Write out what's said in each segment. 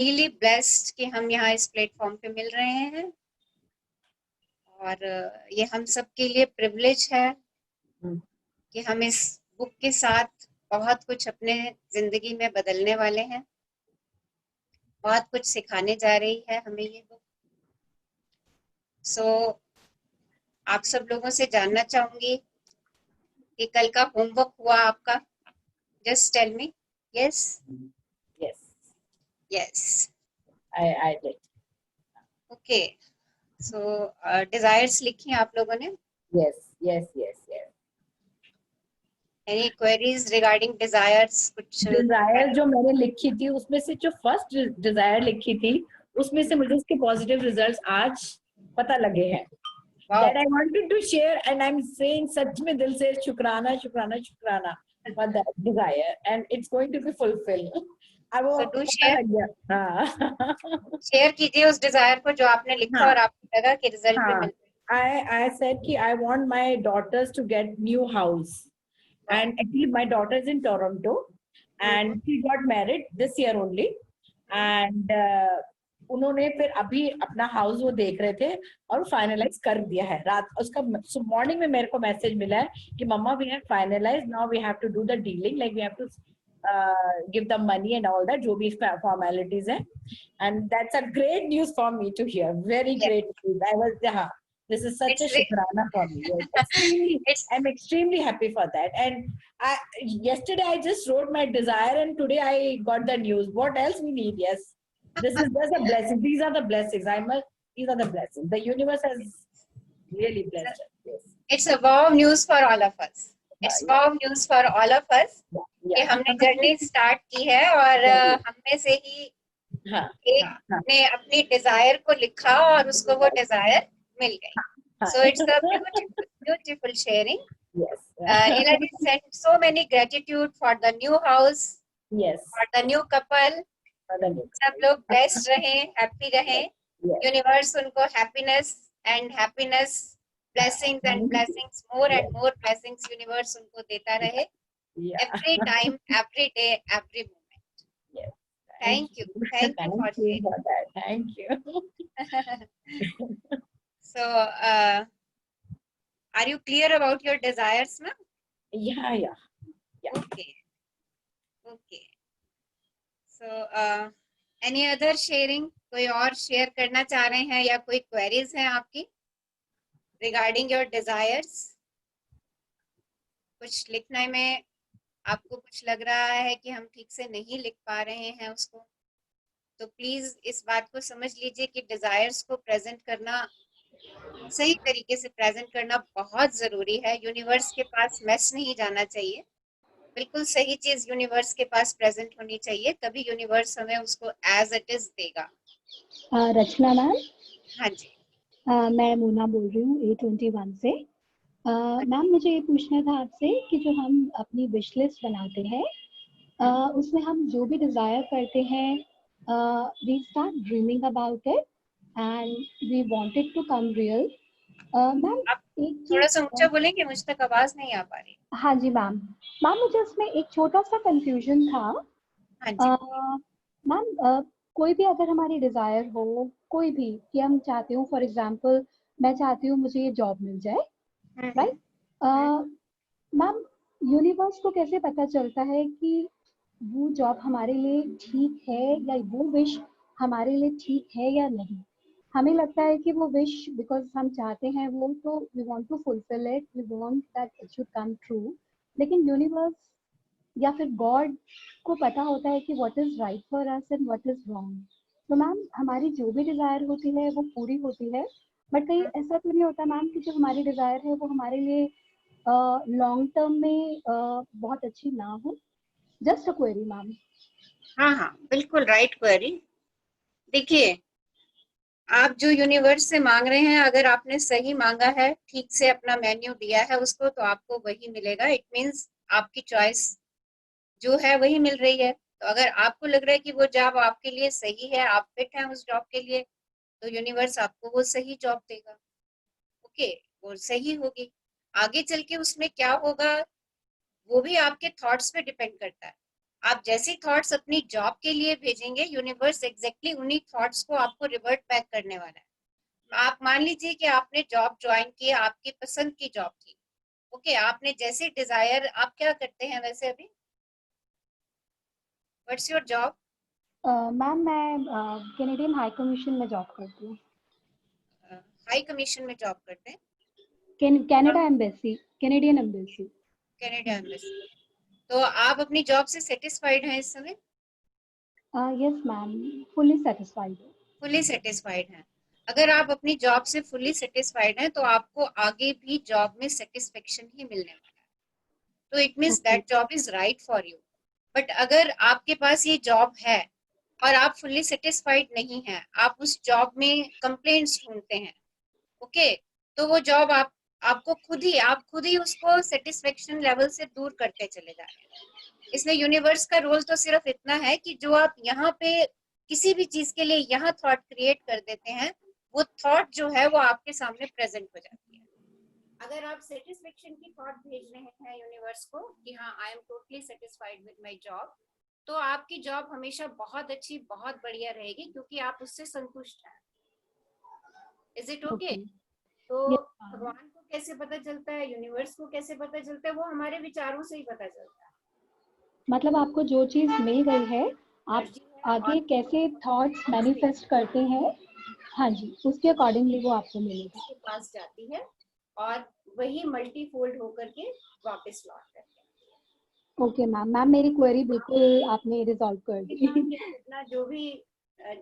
Really blessed कि हम यहाँ इस प्लेटफॉर्म पे मिल रहे हैं और ये हम सब के लिए प्रिविलेज है कि हम इस बुक के साथ बहुत कुछ अपने जिंदगी में बदलने वाले हैं। बहुत कुछ सिखाने जा रही है हमें ये बुक। सो आप सब लोगों से जानना चाहूंगी कि कल का होमवर्क हुआ आपका? Just tell me. Yes Yes, yes I did. Okay. So desires लिखी आप लोगों ने? Yes, yes, yes, yes. Any queries regarding desires? कुछ डिजायर जो मैंने लिखी थी उसमें से जो फर्स्ट डिजायर लिखी थी उसमें से मुझे उसके पॉजिटिव रिजल्ट्स आज पता लगे हैं। That I wanted to share and I'm saying सच में दिल से शुक्राना शुक्राना शुक्राना for that desire and it's going to be fulfilled. अब वो So do पता share. लग गया। हाँ शेयर कीजिए उस डिजायर को जो आपने लिखा हाँ और आपको लगा कि रिजल्ट भी हाँ मिल I said कि I want my daughters to get new house and actually my daughter is in Toronto and she got married this year only and उन्होंने फिर अभी अपना हाउस वो देख रहे थे और फाइनलाइज कर दिया है। रात उसका मॉर्निंग में मेरे को मैसेज मिला है कि मम्मा we have finalize now we have to do the dealing like we have to give the money and all that जो भी formalities हैं and that's a great news for me to hear, very great news. I was this is such a shukrana for me. Yes, extremely, I'm extremely happy for that. And yesterday I just wrote my desire and today I got the news. What else we need? Yes, this is just a blessing. These are the blessings. These are the blessings. The universe has really blessed us. Yes. It's a wow news for all of us. It's wow news for all of us कि हमने journey start की है और हम में से ही एक ने अपनी डिजायर को लिखा और उसको वो डिजायर मिल गई. So it's a beautiful sharing. Yes. Eladi sent so many gratitude for the new house. Yes. For the new couple. सब लोग blessed रहे, happy रहे. Universe उनको happiness, blessings and blessings, more and more blessings universe उनको देता रहे. Every time, every day, every moment. Yes. Thank you for sharing. That. Thank you. So, are you clear about your desires now? Yeah. Okay. So, any other sharing? कोई और share करना चाह रहे हैं या कोई क्वेरीज हैं आपकी रिगार्डिंग योर डिजायर्स? कुछ लिखने में आपको कुछ लग रहा है कि हम ठीक से नहीं लिख पा रहे हैं उसको, तो प्लीज इस बात को समझ लीजिए कि डिजायर्स को प्रेजेंट करना, सही तरीके से प्रेजेंट करना बहुत जरूरी है. यूनिवर्स के पास मैस नहीं जाना चाहिए. बिल्कुल सही चीज यूनिवर्स के पास प्रेजेंट होनी चाहिए, तभी यूनिवर्स हमें उसको एज इट इज देगा. रचना मैम. हाँ जी. मैं मोना बोल रही हूँ A21 से. मैम मुझे ये पूछना था आपसे कि जो हम अपनी विश लिस्ट बनाते हैं उसमें हम जो भी डिजायर करते हैं we start dreaming about it and we want it to come real. Ma'am आप थोड़ा सा ऊंचा बोलेंगे, मुझ तक आवाज नहीं आ पा रही. हाँ जी मैम. मुझे उसमें एक छोटा सा कंफ्यूजन था. मैम कोई भी अगर हमारी डिजायर हो कोई भी कि हम चाहते हो, फॉर एग्जांपल मैं चाहती हूँ मुझे ये जॉब मिल जाए, राइट? मैम यूनिवर्स को कैसे पता चलता है कि वो जॉब हमारे लिए ठीक है या वो विश हमारे लिए ठीक है या नहीं? हमें लगता है कि वो विश बिकॉज हम चाहते हैं वो, तो we want to fulfil it, we want that it should come true. लेकिन यूनिवर्स या फिर गॉड को पता होता है कि what is right for us and what is wrong. तो मैम हमारी जो भी डिजायर होती है वो पूरी होती है, बट कहीं ऐसा तो नहीं होता मैम कि जो हमारी डिजायर है वो हमारे लिए लॉन्ग टर्म में बहुत अच्छी ना हो? Just a query ma'am. हाँ बिल्कुल राइट क्वेरी. देखिए, आप जो यूनिवर्स से मांग रहे हैं, अगर आपने सही मांगा है, ठीक से अपना मेन्यू दिया है उसको, तो आपको वही मिलेगा. इट मीन्स आपकी चॉइस जो है वही मिल रही है. तो अगर आपको लग रहा है कि वो जॉब आपके लिए सही है, आप फिट हैं उस जॉब के लिए, तो यूनिवर्स आपको वो सही जॉब देगा. ओके, वो सही होगी. आगे चल के उसमें क्या होगा वो भी आपके थॉट्स पे डिपेंड करता है. आप जैसी थॉट्स अपनी जॉब के लिए भेजेंगे, यूनिवर्स एग्जैक्टली उन्हीं थॉट्स को आपको रिवर्ट बैक करने वाला है। आप मान लीजिए कि आपने जॉब ज्वाइन की, आपकी पसंद की जॉब थी, ओके, आपने जैसे डिजायर, आप क्या करते हैं वैसे अभी, व्हाट्स योर जॉब? मैम मैं कैनेडियन हाई कमीशन में जॉब करती हूँ। हाई कमीशन में जॉब करते हैं? Canada embassy, Canadian embassy. Canada embassy. तो आप अपनी जॉब से सेटिस्फाइड हैं इस समय? Yes ma'am, fully satisfied. Fully satisfied हैं। अगर आप अपनी जॉब से फुली सेटिस्फाइड हैं तो आपको आगे भी जॉब में सेटिस्फेक्शन ही मिलने वाला है, तो it means that job is right for you. But अगर आपके पास ये जॉब है और आप फुल्ली सेटिस्फाइड नहीं हैं, आप उस जॉब में कंप्लेंट्स ढूंढते हैं, ओके, तो वो जॉब आपको आप खुद ही उसको सेटिस्फेक्शन लेवल से दूर करते चले जा रहे हैं। इसलिए यूनिवर्स का रोल तो सिर्फ इतना है कि जो आप यहाँ पे किसी भी चीज के लिए यहाँ थॉट क्रिएट कर देते हैं, वो थॉट जो है वो आपके सामने प्रेजेंट हो जाती है। अगर आप सेटिस्फेक्शन की थॉट भेज रहे हैं यूनिवर्स को कि हाँ I am totally satisfied with my job, तो आपकी जॉब हमेशा बहुत अच्छी, बहुत बढ़िया रहेगी, क्योंकि आप उससे संतुष्ट हैं। Is it okay? तो भगवान को कैसे पता चलता है, यूनिवर्स को कैसे पता चलता है? वो हमारे विचारों से ही पता चलता है। मतलब आपको जो चीज मिल गई है, आप आगे कैसे थॉट्स मैनिफेस्ट करते हैं, हाँ जी, उसके अकॉर्डिंगली वो आपको मिलेगा, के पास जाती है और वही मल्टीफोल्ड होकर के वापस लौट करके। ओके मैम, मेरी क्वेरी बिल्कुल आपने रिजॉल्व कर दी। जितना जो भी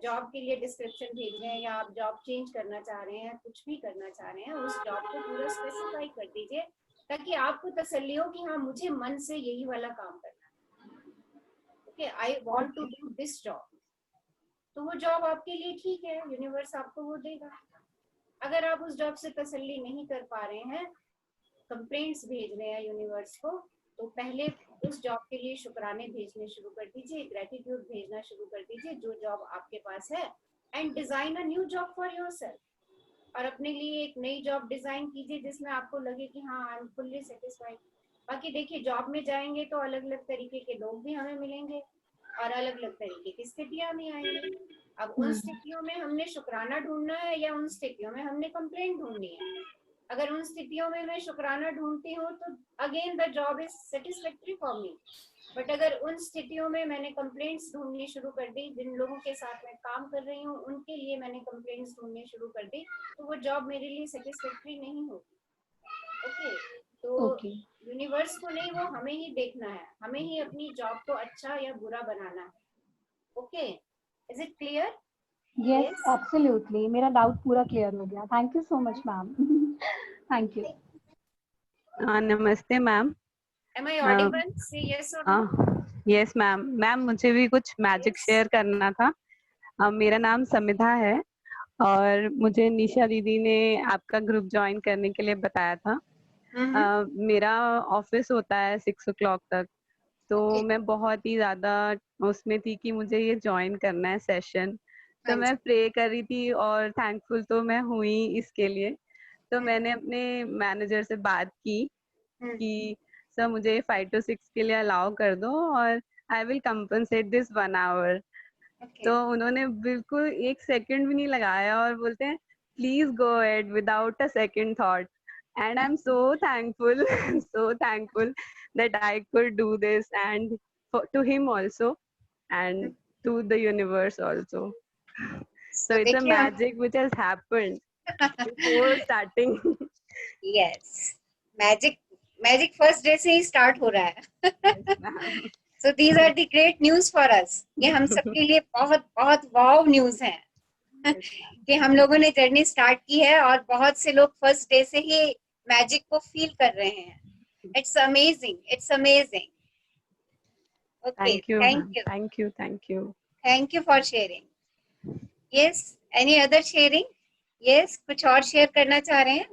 जॉब के लिए डिस्क्रिप्शन भेज रहे हैं या आप जॉब चेंज करना चाह रहे हैं, कुछ भी करना चाह रहे हैं, उस जॉब को पूरा स्पेसिफाई कर दीजिए, ताकि आपको तसल्ली हो कि हाँ मुझे मन से यही वाला काम करना है, okay, I want to do this job. तो वो जॉब आपके लिए ठीक है, यूनिवर्स आपको वो देगा। अगर आप उस जॉब से तसल्ली नहीं कर पा रहे हैं, कंप्लेंट्स भेज रहे हैं यूनिवर्स को, तो पहले उस जॉब के लिए शुक्राने भेजने शुरू कर दीजिए, ग्रेटिट्यूड भेजना शुरू कर दीजिए जो जॉब आपके पास है, and design a new job for yourself. और अपने लिए एक नई जॉब डिजाइन कीजिए जिसमें आपको लगे कि हाँ आई एम फुल्ली सेटिस्फाइड। बाकी देखिए, जॉब में जाएंगे तो अलग अलग तरीके के लोग भी हमें मिलेंगे और अलग अलग तरीके की स्थितियां भी आएंगी। अब उन स्थितियों में हमने शुक्राना ढूंढना है या उन स्थितियों में हमने कंप्लेंट ढूंढनी है? अगर उन स्थितियों में मैं शुक्राना ढूंढती हूँ तो again the job is satisfactory for me. But अगर उन स्थितियों में मैंने कंप्लेंट्स ढूंढनी शुरू कर दी, जिन लोगों के साथ मैं काम कर रही हूँ उनके लिए मैंने कंप्लेंट्स ढूंढनी शुरू कर दी, तो वो जॉब मेरे लिए सेटिस्फैक्टरी नहीं होगी। ओके, तो यूनिवर्स को नहीं, वो हमें ही देखना है, हमें ही अपनी जॉब को अच्छा या बुरा बनाना है। Okay, is it clear? Yes absolutely, मेरा डाउट पूरा क्लियर हो गया। Thank you so much ma'am. Thank you. नमस्ते ma'am. Am I audible? Say yes or no? Yes ma'am. Ma'am मुझे भी कुछ मैजिक शेयर करना था। मेरा नाम समिधा है और मुझे निशा दीदी ने आपका ग्रुप ज्वाइन करने के लिए बताया था। मेरा ऑफिस होता है 6 o'clock तक, तो मैं बहुत ही ज्यादा उसमें थी कि मुझे ये ज्वाइन करना है सेशन। तो मैं प्रे कर रही थी और थैंकफुल तो मैं हुई इसके लिए। तो मैंने अपने मैनेजर से बात की कि सर मुझे 5 to 6 के लिए अलाउ कर दो और I will compensate this 1 hour। तो उन्होंने बिल्कुल 1 सेकंड भी नहीं लगाया और बोलते हैं please go ahead without a second thought. And I am so thankful so thankful that I could do this, and to him also and to the universe also. So it's a magic which has happened before starting. Yes, magic first day से ही start हो रहा है। So these are the great news for us. ये हम सबके लिए बहुत बहुत वाव न्यूज है कि हम लोगों ने जर्नी स्टार्ट की है और बहुत से लोग फर्स्ट डे से ही मैजिक को फील कर रहे हैं। It's amazing. It's amazing. Okay, thank you. Thank you for sharing. Yes, any other sharing? Yes, कुछ और शेयर करना चाह रहे हैं?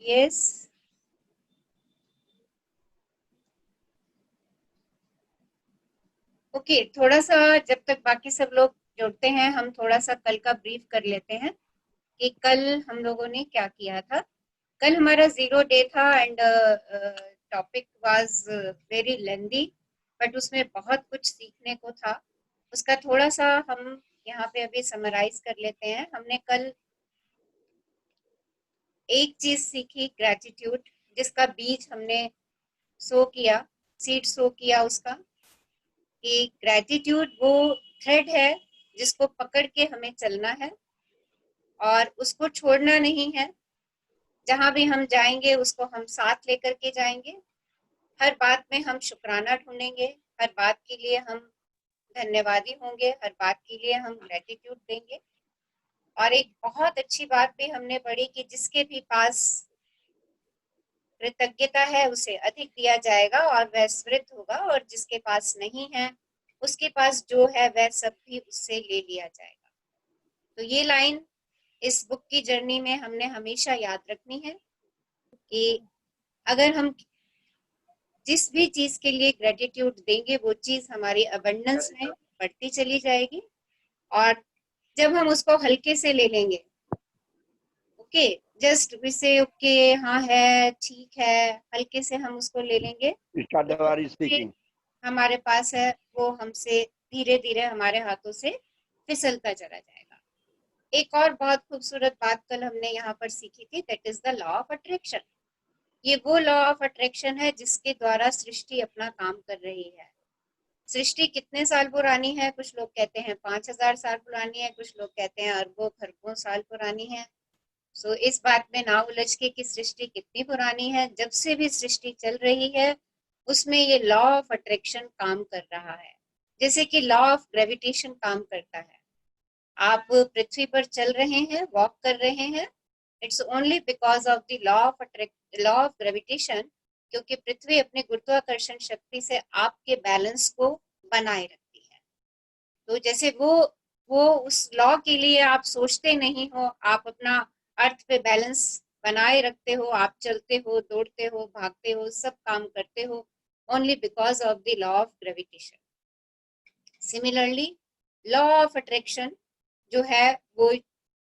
Yes. ओके, थोड़ा सा जब तक बाकी सब लोग जुड़ते हैं, हम थोड़ा सा कल का ब्रीफ कर लेते हैं कि कल हम लोगों ने क्या किया था। कल हमारा 0 डे था and topic was very lengthy, but उसमें बहुत कुछ सीखने को था। उसका थोड़ा सा हम यहाँ पे अभी समराइज कर लेते हैं। हमने कल एक चीज सीखी, ग्रेटिट्यूड, जिसका बीज हमने सो किया, सीड सो किया उसका, कि ग्रेटिट्यूड वो थ्रेड है जिसको पकड़ के हमें चलना है और उसको छोड़ना नहीं है। जहां भी हम जाएंगे उसको हम साथ लेकर के जाएंगे। हर बात में हम शुक्राना ढूंढेंगे, हर बात के लिए हम धन्यवादी होंगे, हर बात के लिए हम ग्रेटिट्यूड देंगे। और एक बहुत अच्छी बात भी हमने पढ़ी कि जिसके भी पास कृतज्ञता है उसे अधिक दिया जाएगा और वह समृद्ध होगा, और जिसके पास नहीं है उसके पास जो है वह सब भी उससे ले लिया जाएगा। तो ये लाइन इस बुक की जर्नी में हमने हमेशा याद रखनी है कि अगर हम जिस भी चीज के लिए ग्रेटिट्यूड देंगे वो चीज हमारी अबंडेंस में बढ़ती चली जाएगी, और जब हम उसको हल्के से ले लेंगे, ओके, जस्ट विसे ओके, हाँ है, ठीक है, हल्के से हम उसको ले लेंगे, हमारे पास है वो हमसे धीरे धीरे हमारे हाथों से फिसलता चला जाएगा। एक और बहुत खूबसूरत बात कल हमने यहाँ पर सीखी थी, that is the law of attraction. ये वो लॉ ऑफ अट्रैक्शन है जिसके द्वारा सृष्टि अपना काम कर रही है। सृष्टि कितने साल पुरानी है? कुछ लोग कहते हैं 5000 साल पुरानी है, कुछ लोग कहते हैं अरबों खरबों साल पुरानी है। सो इस बात में ना उलझ के कि सृष्टि कितनी पुरानी है, जब से भी सृष्टि चल रही है उसमें ये लॉ ऑफ अट्रैक्शन काम कर रहा है। जैसे कि लॉ ऑफ ग्रेविटेशन काम करता है। आप पृथ्वी पर चल रहे हैं, वॉक कर रहे हैं, it's only because of the law of gravitation, क्योंकि पृथ्वी अपने गुरुत्वाकर्षण शक्ति से आपके बैलेंस को बनाए रखती है। तो जैसे वो उस लॉ के लिए आप सोचते नहीं हो, आप अपना अर्थ पे बैलेंस बनाए रखते हो, आप चलते हो, दौड़ते हो, भागते हो, सब काम करते हो only because of the law of gravitation. Similarly law of attraction जो है वो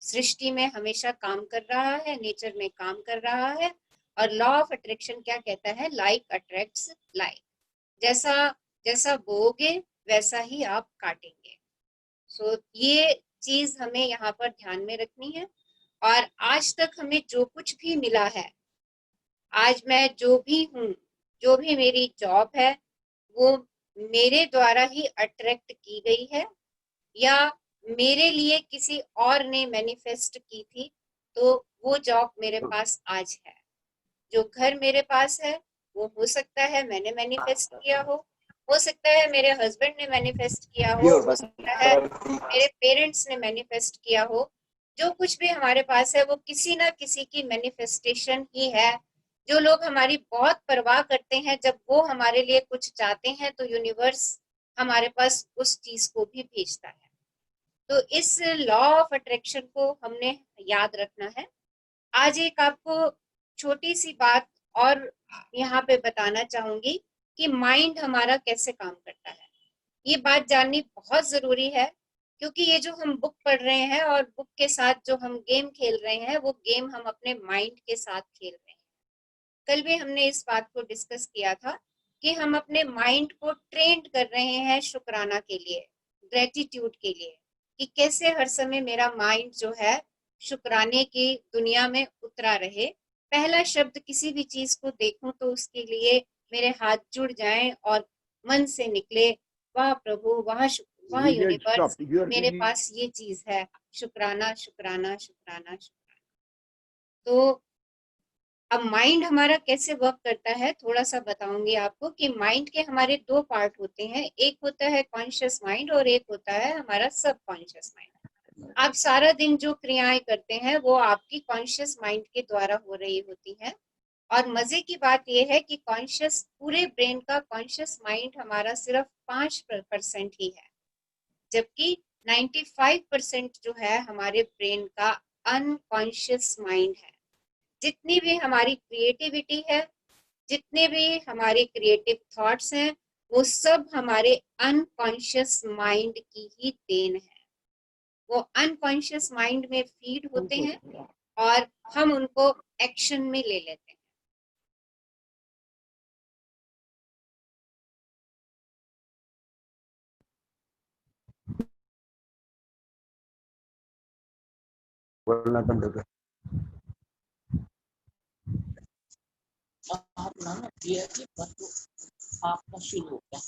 सृष्टि में हमेशा काम कर रहा है, नेचर में काम कर रहा है। और लॉ ऑफ अट्रैक्शन क्या कहता है? Like attracts like. जैसा जैसा बोओगे वैसा ही आप काटेंगे। सो ये चीज हमें यहाँ पर ध्यान में रखनी है। और आज तक हमें जो कुछ भी मिला है, आज मैं जो भी हूँ, जो भी मेरी जॉब है, वो मेरे द्वारा ही अट्रैक्ट की गई है या मेरे लिए किसी और ने मैनिफेस्ट की थी, तो वो जॉब मेरे पास आज है। जो घर मेरे पास है वो हो सकता है मैंने मैनिफेस्ट किया हो सकता है मेरे हस्बैंड ने मैनिफेस्ट किया हो सकता है मेरे पेरेंट्स ने मैनिफेस्ट किया हो। जो कुछ भी हमारे पास है वो किसी ना किसी की मैनिफेस्टेशन ही है। जो लोग हमारी बहुत परवाह करते हैं, जब वो हमारे लिए कुछ चाहते हैं तो यूनिवर्स हमारे पास उस चीज को भी भेजता है। तो इस लॉ ऑफ अट्रैक्शन को हमने याद रखना है। आज एक आपको छोटी सी बात और यहाँ पे बताना चाहूंगी कि माइंड हमारा कैसे काम करता है। ये बात जाननी बहुत जरूरी है, क्योंकि ये जो हम बुक पढ़ रहे हैं और बुक के साथ जो हम गेम खेल रहे हैं, वो गेम हम अपने माइंड के साथ खेल रहे हैं। कल भी हमने इस बात को डिस्कस किया था कि हम अपने माइंड को ट्रेंड कर रहे हैं शुक्राना के लिए, ग्रेटिट्यूड के लिए, कि कैसे हर समय मेरा माइंड जो है शुक्राने की दुनिया में उतरा रहे। पहला शब्द किसी भी चीज को देखूं तो उसके लिए मेरे हाथ जुड़ जाएं और मन से निकले, वाह प्रभु, वाह यूनिवर्स, मेरे पास ये चीज है, शुक्राना शुक्राना शुक्राना शुक्राना। तो अब माइंड हमारा कैसे वर्क करता है थोड़ा सा बताऊंगी आपको कि माइंड के हमारे 2 पार्ट होते हैं। एक होता है कॉन्शियस माइंड और एक होता है हमारा सब कॉन्शियस माइंड। आप सारा दिन जो क्रियाएं करते हैं वो आपकी कॉन्शियस माइंड के द्वारा हो रही होती है। और मजे की बात यह है कि कॉन्शियस पूरे ब्रेन का कॉन्शियस माइंड हमारा सिर्फ 5% ही है, जबकि 95% जो है हमारे ब्रेन का अनकॉन्शियस माइंड है। जितनी भी हमारी क्रिएटिविटी है, जितने भी हमारे क्रिएटिव थॉट्स हैं, वो सब हमारे अनकॉन्शियस माइंड की ही देन है। वो अनकॉन्शियस माइंड में फीड होते हैं और हम उनको एक्शन में ले लेते हैं। बोलना बंद हो गया। आपका शुरू हो गया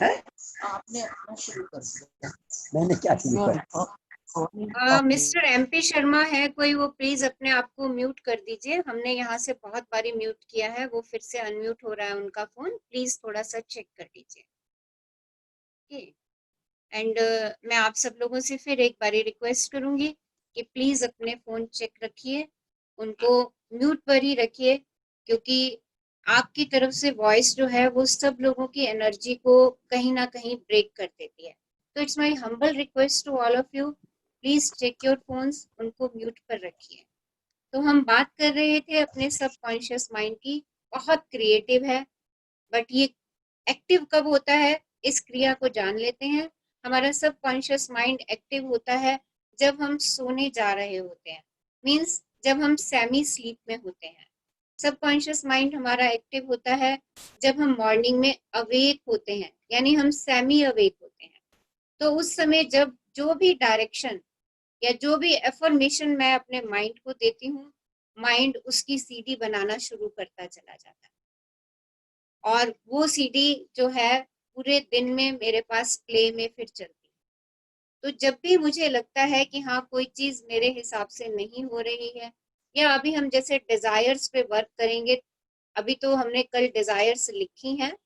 है? आपने आना शुरू कर दिया। मैंने क्या शुरू कर? मिस्टर MP शर्मा है कोई, वो प्लीज अपने आप को म्यूट कर दीजिए। हमने यहाँ से बहुत बारी म्यूट किया है, वो फिर से अनम्यूट हो रहा है उनका फोन, प्लीज थोड़ा सा चेक कर लीजिए। एंड मैं आप सब लोगों से फिर एक बारी रिक्वेस्ट करूंगी कि प्लीज अपने फोन चेक रखिए, उनको म्यूट पर ही रखिए, क्योंकि आपकी तरफ से वॉइस जो है वो सब लोगों की एनर्जी को कहीं ना कहीं ब्रेक कर देती है। तो it's my humble request to all of you, please check your phones, उनको म्यूट पर रखिए। तो हम बात कर रहे थे अपने सबकॉन्शियस माइंड की, बहुत क्रिएटिव है, बट ये एक्टिव कब होता है इस क्रिया को जान लेते हैं। हमारा सबकॉन्शियस माइंड एक्टिव होता है जब हम सोने जा रहे होते हैं, मींस जब हम सेमी स्लीप में होते हैं। सबकॉन्शियस माइंड हमारा एक्टिव होता है जब हम मॉर्निंग में अवेक होते हैं, यानी हम सेमी अवेक होते हैं। तो उस समय जब जो भी डायरेक्शन या जो भी एफर्मेशन मैं अपने माइंड को देती हूँ, माइंड उसकी सीडी बनाना शुरू करता चला जाता है, और वो सीडी जो है पूरे दिन में मेरे पास प्ले में फिर चलती है। तो जब भी मुझे लगता है कि हाँ कोई चीज मेरे हिसाब से नहीं हो रही है, या अभी हम जैसे डिजायर्स पे वर्क करेंगे, अभी तो हमने कल डिजायर्स लिखी हैं,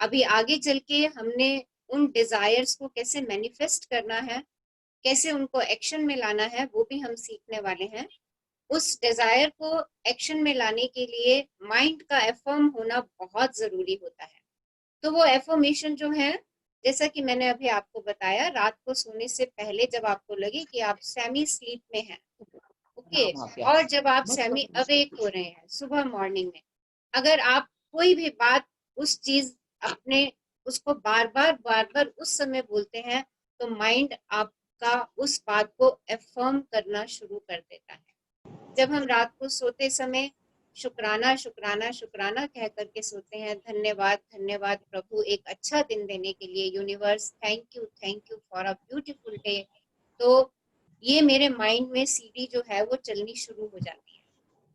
अभी आगे चल के हमने उन डिजायर्स को कैसे मैनिफेस्ट करना है, कैसे उनको एक्शन में लाना है, वो भी हम सीखने वाले हैं। उस डिजायर को एक्शन में लाने के लिए माइंड का एफर्म होना बहुत जरूरी होता है। तो वो एफर्मेशन जो है, जैसा कि मैंने अभी आपको बताया, रात को सोने से पहले जब आपको लगे कि आप सेमी स्लीप में हैं, ओके, और जब आप सेमी अवेक हो रहे हैं सुबह मॉर्निंग में, अगर आप कोई भी बात उस चीज अपने उसको बार बार उस समय बोलते हैं, तो माइंड आपका उस बात को एफर्म करना शुरू कर देता है। जब हम रात को सोते समय शुक्राना शुक्राना शुक्राना कह करके सोते हैं, धन्यवाद धन्यवाद प्रभु एक अच्छा दिन देने के लिए, universe thank you for a beautiful day, तो ये मेरे माइंड में सीडी जो है वो चलनी शुरू हो जाती है।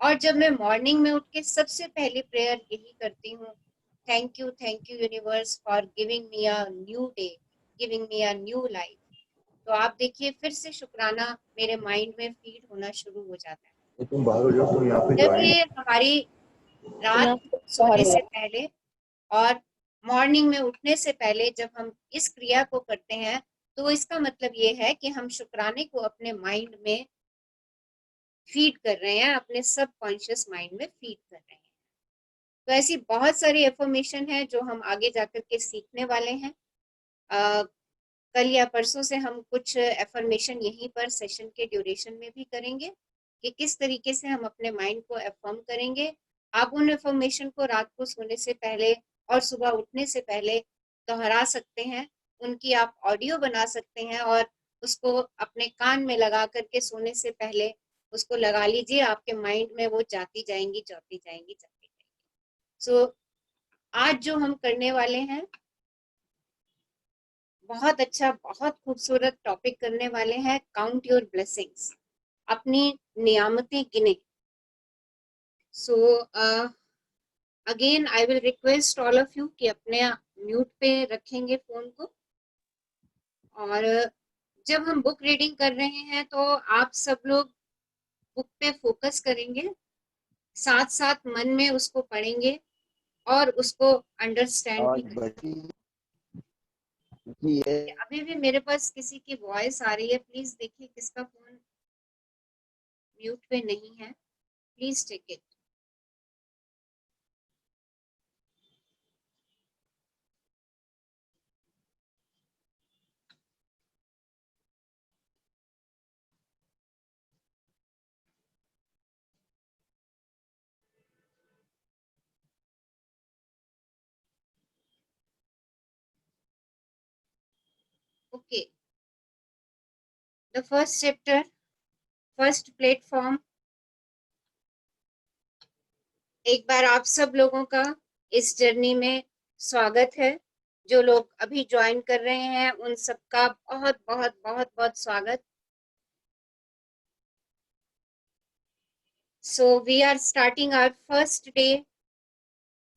और जब मैं मॉर्निंग में उठ के सबसे पहली प्रेयर यही करती हूँ, thank you universe for giving me a new day, giving me a new life. तो आप देखिए फिर से शुक्राना मेरे माइंड में फीड होना शुरू हो जाता है। तुम बाहर हो जाओ, तुम यहाँ पे जब ये हमारी रात सोने से पहले और मॉर्निंग में उठने से पहले जब हम इस क्रिया को करते हैं, तो इसका मतलब ये है कि हम शुक्राने को अपने माइंड में फीड कर रहे हैं, अपने सबकॉन्शियस माइंड में फीड कर रहे हैं। तो ऐसी बहुत सारी एफर्मेशन है जो हम आगे जाकर के सीखने वाले हैं। कल या परसों से हम कुछ एफर्मेशन यहीं पर सेशन के ड्यूरेशन में भी करेंगे कि किस तरीके से हम अपने माइंड को एफर्म करेंगे। आप उन एफर्मेशन को रात को सोने से पहले और सुबह उठने से पहले दोहरा सकते हैं, उनकी आप ऑडियो बना सकते हैं और उसको अपने कान में लगा करके सोने से पहले उसको लगा लीजिए, आपके माइंड में वो जाती जाएंगी जाती जाएंगी जाती जाएंगी। सो आज जो हम करने वाले हैं बहुत अच्छा, बहुत खूबसूरत टॉपिक करने वाले हैं, काउंट योर ब्लेसिंग्स, अपनी नियामतें गिने। So again I will request all of you कि अपने म्यूट पे रखेंगे फोन को, और जब हम बुक रीडिंग कर रहे हैं तो आप सब लोग बुक पे फोकस करेंगे, साथ साथ मन में उसको पढ़ेंगे और उसको अंडरस्टैंड भी करेंगे। अभी भी मेरे पास किसी की वॉइस आ रही है, प्लीज देखिए किसका फोन म्यूट पे नहीं है, please take it. Okay, the first chapter, first platform. एक बार आप सब लोगों का इस जर्नी में स्वागत है। जो लोग अभी ज्वाइन कर रहे हैं उन सबका बहुत बहुत बहुत बहुत स्वागत। So we are starting our first day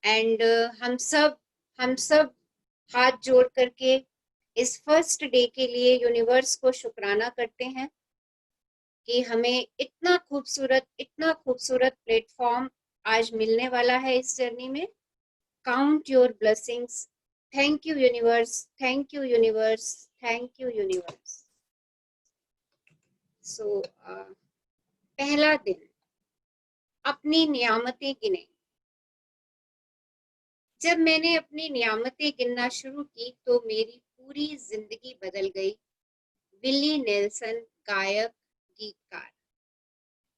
and हम सब हाथ जोड़ करके इस फर्स्ट डे के लिए यूनिवर्स को शुक्राना करते हैं कि हमें इतना खूबसूरत प्लेटफॉर्म आज मिलने वाला है इस जर्नी में। Count your blessings. Thank you universe, thank you universe, thank you universe. So पहला दिन, अपनी नियामतें गिने। जब मैंने अपनी नियामतें गिनना शुरू की तो मेरी पूरी जिंदगी बदल गई। विली नेल्सन, गायक, गीतकार।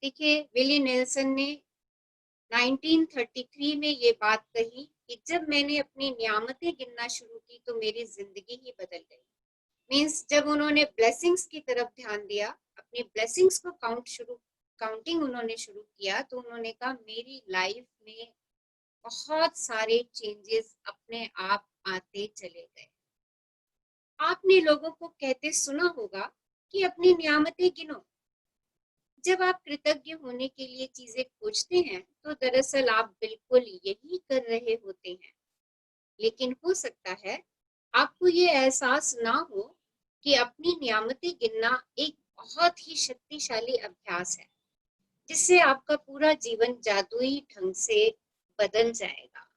देखिए, विली नेल्सन ने 1933 में ये बात कही कि जब मैंने अपनी नियामतें गिनना शुरू की तो मेरी जिंदगी ही बदल गई। मीन्स जब उन्होंने ब्लेसिंग्स की तरफ ध्यान दिया, अपनी ब्लेसिंग्स को काउंटिंग उन्होंने शुरू किया, तो उन्होंने कहा मेरी लाइफ में बहुत सारे चेंजेस अपने आप आते चले गए। आपने लोगों को कहते सुना होगा कि अपनी नियामतें गिनो। जब आप कृतज्ञ होने के लिए चीजें खोजते हैं तो दरअसल आप बिल्कुल यही कर रहे होते हैं। लेकिन हो सकता है आपको ये एहसास ना हो कि अपनी नियामतें गिनना एक बहुत ही शक्तिशाली अभ्यास है, जिससे आपका पूरा जीवन जादुई ढंग से बदल जाएगा।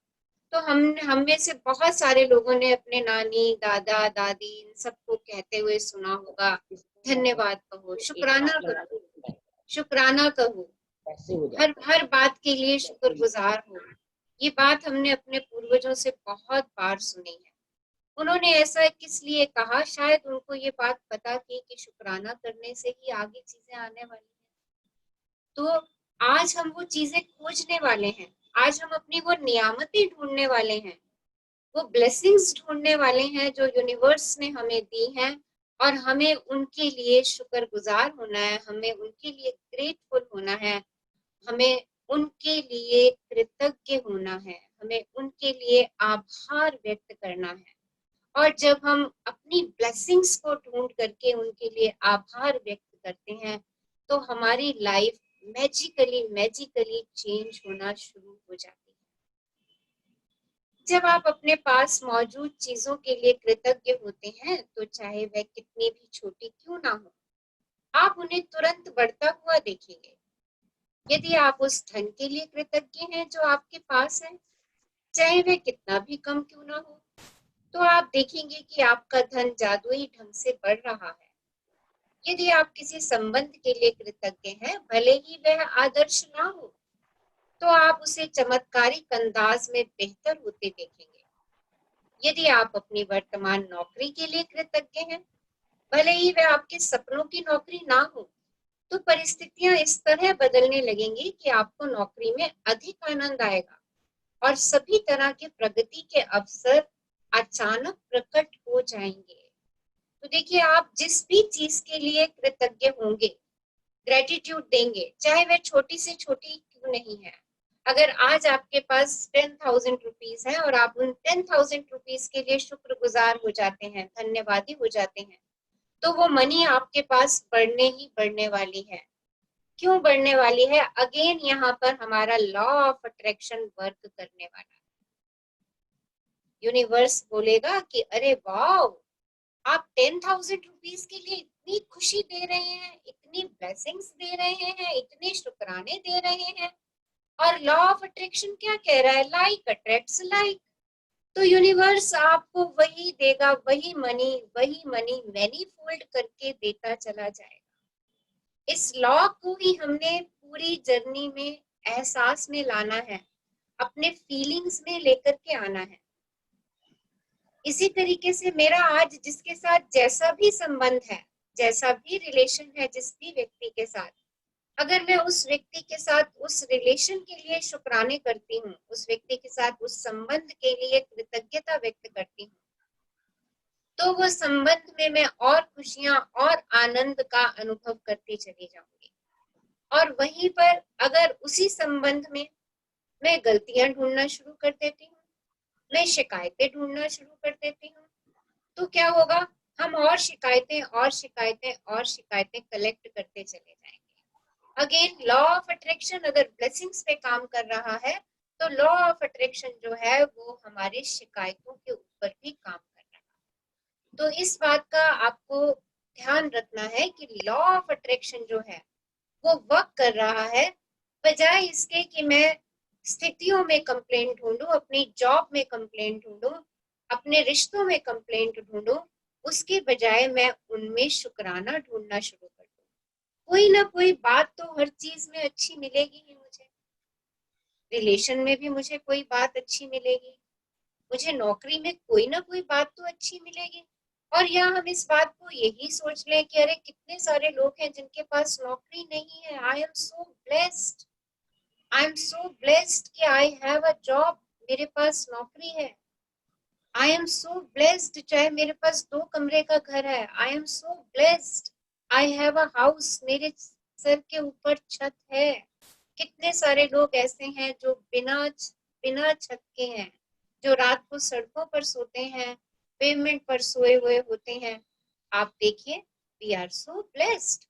तो हम में से बहुत सारे लोगों ने अपने नानी, दादा, दादी इन सबको कहते हुए सुना होगा, धन्यवाद कहो, शुक्राना करो, शुक्राना कहो, हर बात के लिए शुक्रगुजार हो। ये बात हमने अपने पूर्वजों से बहुत बार सुनी है। उन्होंने ऐसा किस लिए कहा? शायद उनको ये बात पता थी कि शुक्राना करने से ही आगे चीजें आने वाली हैं। तो आज हम वो चीजें खोजने वाले हैं, आज हम अपनी वो नियामतें ढूंढने वाले हैं, वो ब्लेसिंग्स ढूंढने वाले हैं जो यूनिवर्स ने हमें दी हैं, और हमें उनके लिए शुक्रगुजार होना है, हमें उनके लिए ग्रेटफुल होना है, हमें उनके लिए कृतज्ञ होना है, हमें उनके लिए आभार व्यक्त करना है। और जब हम अपनी ब्लेसिंग्स को ढूंढ करके उनके लिए आभार व्यक्त करते हैं तो हमारी लाइफ मैजिकली चेंज होना शुरू हो जाती है। जब आप अपने पास मौजूद चीजों के लिए कृतज्ञ होते हैं तो चाहे वह कितनी भी छोटी क्यों ना हो, आप उन्हें तुरंत बढ़ता हुआ देखेंगे। यदि आप उस धन के लिए कृतज्ञ हैं जो आपके पास है, चाहे वह कितना भी कम क्यों ना हो, तो आप देखेंगे कि आपका धन जादुई ढंग से बढ़ रहा है। यदि आप किसी संबंध के लिए कृतज्ञ हैं, भले ही वह आदर्श ना हो, तो आप उसे चमत्कारिक अंदाज में बेहतर होते देखेंगे। यदि आप अपनी वर्तमान नौकरी के लिए कृतज्ञ हैं, भले ही वह आपके सपनों की नौकरी ना हो, तो परिस्थितियां इस तरह बदलने लगेंगी कि आपको नौकरी में अधिक आनंद आएगा और सभी तरह के प्रगति के अवसर अचानक प्रकट हो जाएंगे। तो देखिए, आप जिस भी चीज के लिए कृतज्ञ होंगे, ग्रेटिट्यूड देंगे, चाहे वह छोटी से छोटी क्यों नहीं है। अगर आज आपके पास 10,000 रुपीज है और आप उन 10,000 रुपीज के लिए शुक्रगुजार हो जाते हैं, धन्यवादी हो जाते हैं, तो वो मनी आपके पास बढ़ने वाली है। क्यों बढ़ने वाली है? अगेन यहाँ पर हमारा लॉ ऑफ अट्रैक्शन वर्क करने वाला है। यूनिवर्स बोलेगा कि अरे वाह, आप 10,000 रुपीज के लिए इतनी खुशी दे रहे हैं, इतनी ब्लेसिंग्स दे रहे हैं, इतने शुक्राने दे रहे हैं, और लॉ ऑफ अट्रैक्शन क्या कह रहा है? Like attracts like. तो यूनिवर्स आपको वही देगा, वही मनी मैनीफोल्ड करके देता चला जाएगा। इस लॉ को ही हमने पूरी जर्नी में एहसास में लाना है, अपने फीलिंग्स में लेकर के आना है। इसी तरीके से मेरा आज जिसके साथ जैसा भी संबंध है, जैसा भी रिलेशन है, जिस भी व्यक्ति के साथ, अगर मैं उस व्यक्ति के साथ उस रिलेशन के लिए शुक्राने करती हूँ, उस व्यक्ति के साथ उस संबंध के लिए कृतज्ञता व्यक्त करती हूँ, तो वो संबंध में मैं और खुशियां और आनंद का अनुभव करती चली जाऊंगी। और वहीं पर अगर उसी संबंध में मैं गलतियां ढूंढना शुरू कर देती हूँ, मैं शिकायतें ढूंढना शुरू कर देती हूँ, तो क्या होगा, हम और शिकायतें और शिकायतें और शिकायतें कलेक्ट करते चले जाएंगे। अगेन लॉ ऑफ अट्रैक्शन अगर ब्लेसिंग्स पे काम कर रहा है तो लॉ ऑफ अट्रैक्शन जो है वो हमारी शिकायतों के ऊपर भी काम कर रहा है। तो इस बात का आपको ध्यान रखना है कि लॉ ऑफ अट्रैक्शन जो है वो वर्क कर रहा है, बजाय इसके कि मैं स्थितियों में कंप्लेंट ढूंढूं, अपनी जॉब में कंप्लेंट ढूंढूं, अपने रिश्तों में कंप्लेंट ढूंढूं, उसके बजाय मैं उनमें शुक्राना ढूंढना शुरू कर दूं। कोई ना कोई बात तो हर चीज में अच्छी मिलेगी ही मुझे, रिलेशन में भी मुझे कोई बात अच्छी मिलेगी, मुझे नौकरी में कोई ना कोई बात तो अच्छी मिलेगी। और या हम इस बात को यही सोच लें कि अरे कितने सारे लोग हैं जिनके पास नौकरी नहीं है, I am so blessed, I am so blessed कि आई हैव अ जॉब, मेरे पास नौकरी है। आई एम सो ब्लेस्ड चाहे मेरे पास 2 कमरे का घर है, I am so blessed I have a house, मेरे सर के ऊपर छत है। कितने सारे लोग ऐसे हैं जो बिना छत के हैं, जो रात को सड़कों पर सोते हैं, पेमेंट पर सोए हुए होते हैं। आप देखिए, वी आर सो ब्लेस्ड।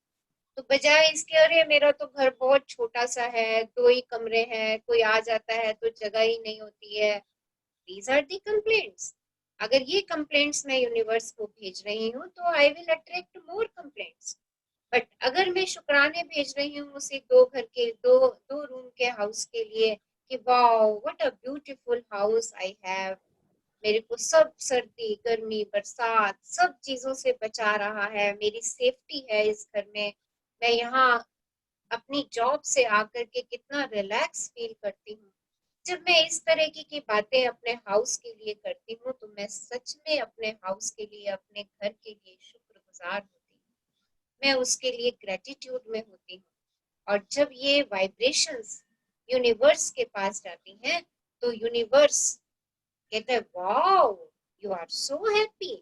तो बजाय इसके अरे मेरा तो घर बहुत छोटा सा है, 2 ही कमरे हैं, कोई आ जाता है तो जगह ही नहीं होती है, दीज आर दी कंप्लेंट्स। अगर ये कंप्लेंट्स मैं यूनिवर्स को भेज रही हूँ तो I will attract more complaints. But अगर मैं शुक्राने भेज रही हूँ उसे 2 रूम के हाउस के लिए कि wow what a beautiful house I have, मेरे को सब सर्दी गर्मी बरसात सब चीजों से बचा रहा है, मेरी सेफ्टी है इस घर में, मैं यहाँ अपनी जॉब से आकर के कितना रिलैक्स फील करती हूँ। जब मैं इस तरह की बातें अपने हाउस के लिए करती हूँ तो मैं सच में अपने हाउस के लिए, अपने घर के लिए शुक्रगुजार होती हूँ, मैं उसके लिए ग्रेटिट्यूड में होती हूँ। और जब ये वाइब्रेशंस यूनिवर्स के पास जाती हैं तो यूनिवर्स कहता है wow you are so happy,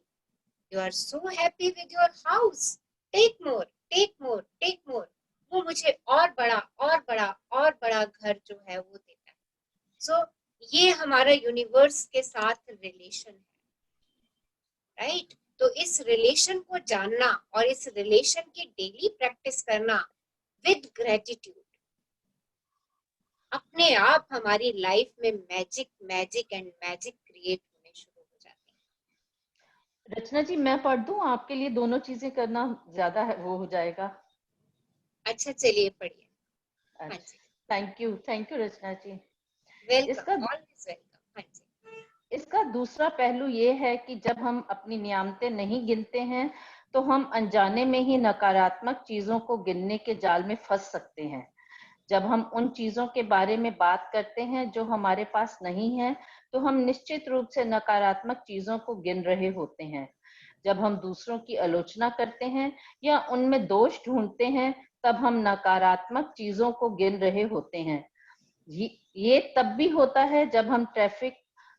you are so happy with your house, take more take more take more. वो मुझे और बड़ा और बड़ा और बड़ा घर जो है वो देता है। सो ये हमारा यूनिवर्स के साथ रिलेशन है, राइट? तो इस रिलेशन को जानना और इस रिलेशन की डेली प्रैक्टिस करना विद ग्रेटिट्यूड, अपने आप हमारी लाइफ में magic magic and magic create होने शुरू हो जाते हैं। रचना जी मैं पढ़ दूं, आपके लिए दोनों चीजें करना ज्यादा वो हो जाएगा। अच्छा चलिए पढ़िए। हाँ जी, thank you Rachna ji. Welcome, always welcome. हाँ जी। इसका दूसरा पहलू ये है कि जब हम अपनी नियामतें नहीं गिनते हैं तो हम अनजाने में ही नकारात्मक चीजों को गिनने के जाल में फंस सकते हैं। जब हम उन चीजों के बारे में बात करते हैं जो हमारे पास नहीं है तो हम निश्चित रूप से नकारात्मक चीजों को गिन रहे होते हैं। जब हम दूसरों की आलोचना करते हैं या उनमें दोष ढूंढते हैं तब हम नकारात्मक चीजों को गिन रहे होते हैं। ये तब भी होता है जब हम ट्रैफिक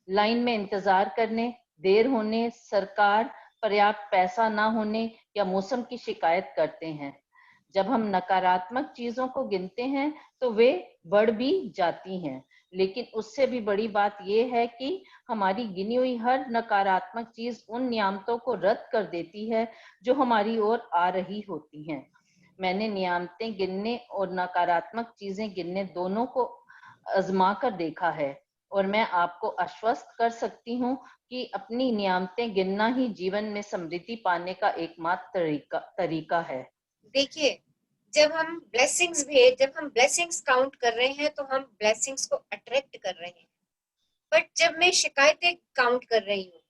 लाइन में इंतजार करने, देर होने, सरकार पर्याप्त पैसा ना होने या मौसम की शिकायत करते हैं। जब हम नकारात्मक चीजों को गिनते हैं तो वे बढ़ भी जाती हैं, लेकिन उससे भी बड़ी बात यह है कि हमारी गिनी हुई हर नकारात्मक चीज उन नियामतों को रद्द कर देती है जो हमारी ओर आ रही होती हैं। मैंने नियामतें गिनने और नकारात्मक चीजें गिनने दोनों को आजमा कर देखा है और मैं आपको आश्वस्त कर सकती हूँ कि अपनी नियामतें गिनना ही जीवन में समृद्धि पाने का एकमात्र तरीका है। देखिए, जब हम ब्लेसिंग्स काउंट कर रहे हैं तो हम ब्लेसिंग्स को अट्रैक्ट कर रहे हैं। बट जब मैं शिकायतें काउंट कर रही हूँ,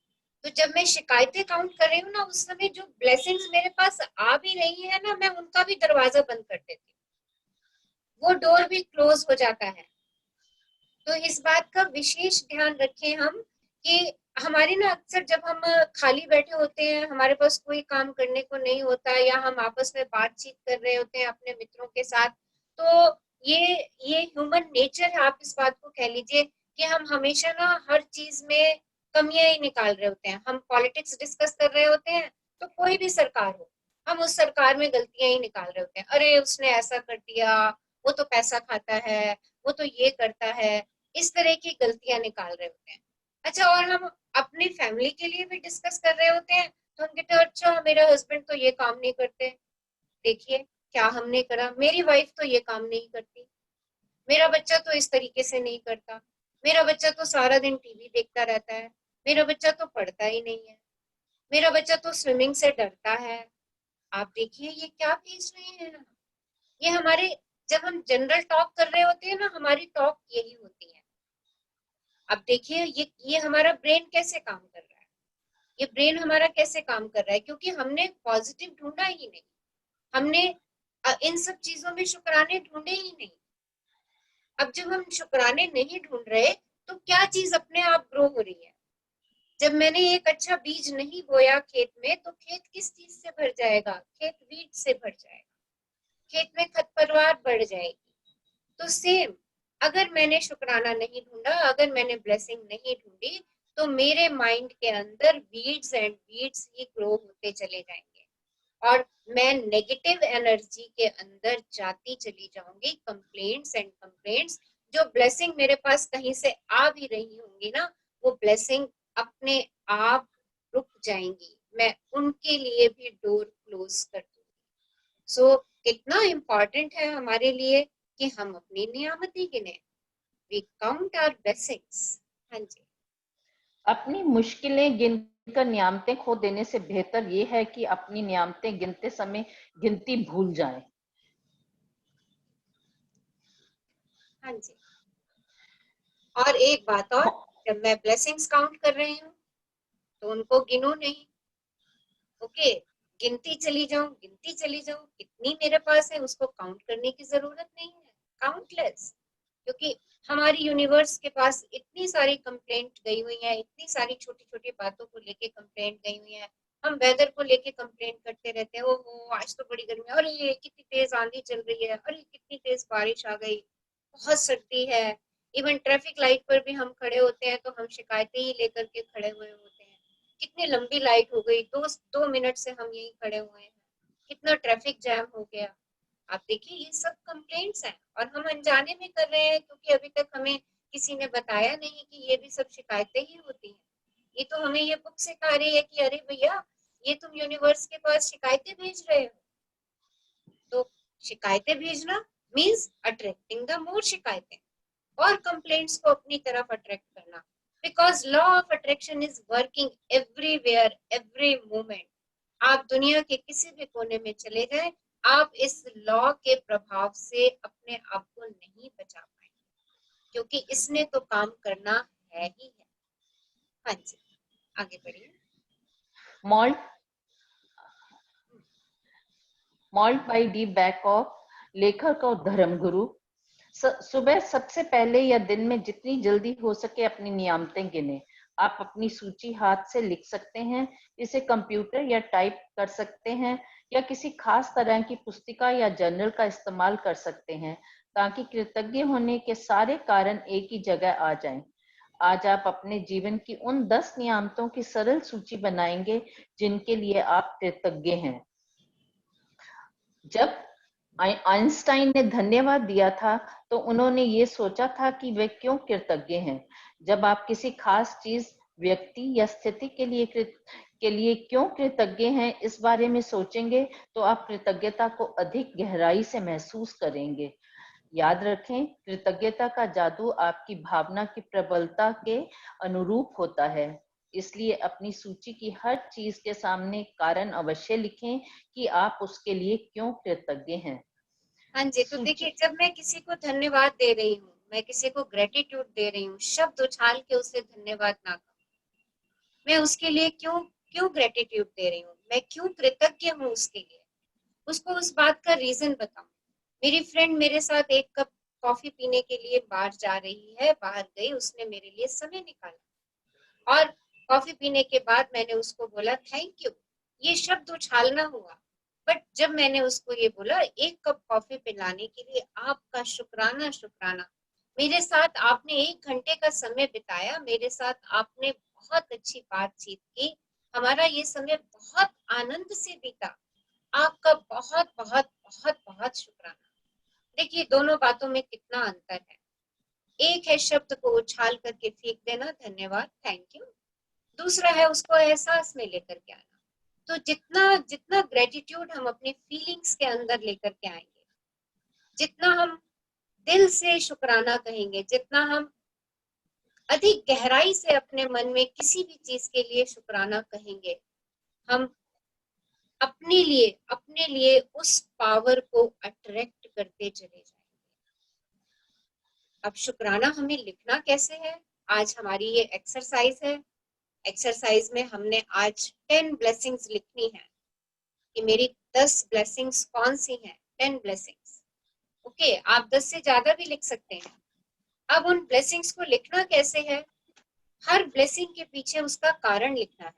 तो जब मैं शिकायतें काउंट कर रही हूँ ना, उस समय जो ब्लेसिंग्स मेरे पास आ भी रही है ना, मैं उनका भी दरवाजा बंद कर देती हूँ, वो डोर भी क्लोज हो जाता है। तो इस बात का विशेष ध्यान रखें हम कि हमारी ना अक्सर जब हम खाली बैठे होते हैं, हमारे पास कोई काम करने को नहीं होता या हम आपस में बातचीत कर रहे होते हैं अपने मित्रों के साथ, तो ये ह्यूमन नेचर है, आप इस बात को कह लीजिए कि हम हमेशा ना हर चीज में कमियां ही निकाल रहे होते हैं। हम पॉलिटिक्स डिस्कस कर रहे होते हैं तो कोई भी सरकार हो, हम उस सरकार में गलतियां ही निकाल रहे होते हैं। अरे उसने ऐसा कर दिया, वो तो पैसा खाता है, वो तो ये करता है, इस तरह की गलतियां निकाल रहे होते हैं। अच्छा, और हम अपनी फैमिली के लिए भी डिस्कस कर रहे होते हैं तो हम कहते हैं अच्छा मेरा हस्बैंड तो ये काम नहीं करते, देखिए क्या हमने करा, मेरी वाइफ तो ये काम नहीं करती, मेरा बच्चा तो इस तरीके से नहीं करता, मेरा बच्चा तो सारा दिन टीवी देखता रहता है, मेरा बच्चा तो पढ़ता ही नहीं है, मेरा बच्चा तो स्विमिंग से डरता है। आप देखिए ये क्या भेज रहे हैं। ये हमारे, जब हम जनरल टॉक कर रहे होते हैं ना, हमारी टॉक यही होती है। अब देखिए ये हमारा ब्रेन कैसे काम कर रहा है, ये ब्रेन हमारा कैसे काम कर रहा है, क्योंकि हमने पॉजिटिव ढूंढा ही नहीं, हमने इन सब चीजों में शुक्राने ढूंढे ही नहीं। अब जब हम शुक्राने नहीं ढूंढ रहे तो क्या चीज अपने आप ग्रो हो रही है। जब मैंने एक अच्छा बीज नहीं बोया खेत में तो खेत किस चीज से भर जाएगा, खेत वीड से भर जाएगा, खेत में खरपतवार बढ़ जाएगी। तो सेम, अगर मैंने शुक्राना नहीं ढूंढा, अगर मैंने ब्लेसिंग नहीं ढूंढी, तो मेरे माइंड के अंदर weeds and weeds he grow होते चले जाएंगे और मैं नेगेटिव एनर्जी के अंदर जाती चली जाऊंगी, कंप्लेंट्स एंड कंप्लेंट्स। जो ब्लेसिंग मेरे पास कहीं से आ भी रही होंगी ना, वो ब्लेसिंग अपने आप रुक जाएंगी, मैं उनके लिए भी डोर क्लोज कर दूंगी। सो कितना इम्पोर्टेंट है हमारे लिए कि हम अपनी नियामतें गिने, वी काउंट आवर ब्लेसिंग्स। हाँ जी। अपनी मुश्किलें गिनकर नियामतें खो देने से बेहतर ये है कि अपनी नियामतें गिनते समय गिनती भूल जाएं। हाँ जी। और एक बात और, जब मैं ब्लेसिंग्स काउंट कर रही हूँ तो उनको गिनो नहीं, ओके, गिनती चली जाऊं, कितनी मेरे पास है उसको काउंट करने की जरूरत नहीं है, काउंटलेस। क्योंकि हमारी यूनिवर्स के पास इतनी सारी कंप्लेंट गई हुई है, इतनी सारी छोटी छोटी बातों को लेके कंप्लेंट गई हुई है। हम वेदर को लेके कंप्लेंट करते रहते हैं, ओहो आज तो बड़ी गर्मी है, अरे ये कितनी तेज आंधी चल रही है, अरे कितनी तेज बारिश आ गई, बहुत सर्दी है। इवन ट्रैफिक लाइट पर भी हम खड़े होते हैं तो हम शिकायतें ही लेकर के खड़े हुए होते हैं, कितनी लंबी लाइट हो गई, 2 मिनट से हम यही खड़े हुए हैं, कितना ट्रैफिक जैम हो गया। आप देखिए ये सब कंप्लेंट्स हैं और हम अनजाने में कर रहे हैं, क्योंकि अभी तक हमें किसी ने बताया नहीं कि ये भी सब शिकायतें ही होती हैं। ये तो हमें ये बुक सिखा रही है कि अरे भैया ये तुम यूनिवर्स के पास शिकायतें भेज रहे हो। तो शिकायतें भेजना मीन्स अट्रैक्टिंग द मोर शिकायतें और कंप्लेंट्स को अपनी तरफ अट्रैक्ट करना, because law of attraction is working everywhere every moment. आप दुनिया के किसी भी कोने में चले जाएं, आप इस लॉ के प्रभाव से अपने आप को नहीं बचा पाएंगे, क्योंकि इसने तो काम करना है ही है। हाँ जी, आगे बढ़िए। मॉल्ट बाय डी बैकऑफ, लेखक और धर्मगुरु। सुबह सबसे पहले या दिन में जितनी जल्दी हो सके अपनी नियामतें गिने। आप अपनी सूची हाथ से लिख सकते हैं, इसे कंप्यूटर या टाइप कर सकते हैं, या किसी खास तरह की पुस्तिका या जर्नल का इस्तेमाल कर सकते हैं, ताकि कृतज्ञ होने के सारे कारण एक ही जगह आ जाएं। आज आप अपने जीवन की उन 10 नियामतों की सरल सूची बनाएंगे जिनके लिए आप कृतज्ञ हैं। जब आइंस्टाइन ने धन्यवाद दिया था तो उन्होंने ये सोचा था कि वे क्यों कृतज्ञ हैं। जब आप किसी खास चीज, व्यक्ति या स्थिति के लिए क्यों कृतज्ञ हैं इस बारे में सोचेंगे तो आप कृतज्ञता को अधिक गहराई से महसूस करेंगे। याद रखें, कृतज्ञता का जादू आपकी भावना की प्रबलता के अनुरूप होता है। इसलिए अपनी सूची की हर चीज के सामने कारण अवश्य लिखें कि आप उसके लिए क्यों कृतज्ञ हैं। हाँ जी, तो देखिए जब मैं किसी को धन्यवाद दे रही हूँ, मैं किसी को ग्रेटिट्यूड दे रही हूँ, शब्द उछाल के उसे धन्यवाद ना कहूँ, मैं उसके लिए क्यों क्यों ग्रेटिट्यूड दे रही हूँ, मैं क्यों कृतज्ञ हूँ उसके लिए, उसको उस बात का रीजन बताऊं। मेरी फ्रेंड मेरे साथ एक कप कॉफी पीने के लिए बाहर जा रही है, बाहर गई, उसने मेरे लिए समय निकाला और कॉफी पीने के बाद मैंने उसको बोला थैंक यू। ये शब्द उछालना हुआ, बट जब मैंने उसको ये बोला एक कप कॉफी पिलाने के लिए आपका शुक्राना शुक्राना, मेरे साथ आपने 1 घंटे का समय बिताया, मेरे साथ आपने बहुत अच्छी बातचीत की, हमारा ये समय बहुत आनंद से बीता। आपका बहुत बहुत बहुत बहुत शुक्राना। देखिए दोनों बातों में कितना अंतर है। एक है शब्द को उछाल करके फेंक देना, धन्यवाद, थैंक यू। दूसरा है उसको एहसास में लेकर के आना। तो जितना जितना ग्रेटिट्यूड हम अपने फीलिंग्स के अंदर लेकर के आएंगे, जितना हम दिल से शुक्राना कहेंगे, जितना हम अधिक गहराई से अपने मन में किसी भी चीज के लिए शुक्राना कहेंगे, हम अपने लिए उस पावर को अट्रैक्ट करते चले जाएंगे। अब शुक्राना हमें लिखना कैसे है? आज हमारी ये एक्सरसाइज है। एक्सरसाइज में हमने आज 10 ब्लेसिंग्स लिखनी है कि मेरी 10 ब्लेसिंग्स कौन सी हैं। 10 ब्लेसिंग्स, ओके। आप 10 से ज्यादा भी लिख सकते हैं। अब उन ब्लेसिंग्स को लिखना कैसे है? हर ब्लेसिंग के पीछे उसका कारण लिखना है।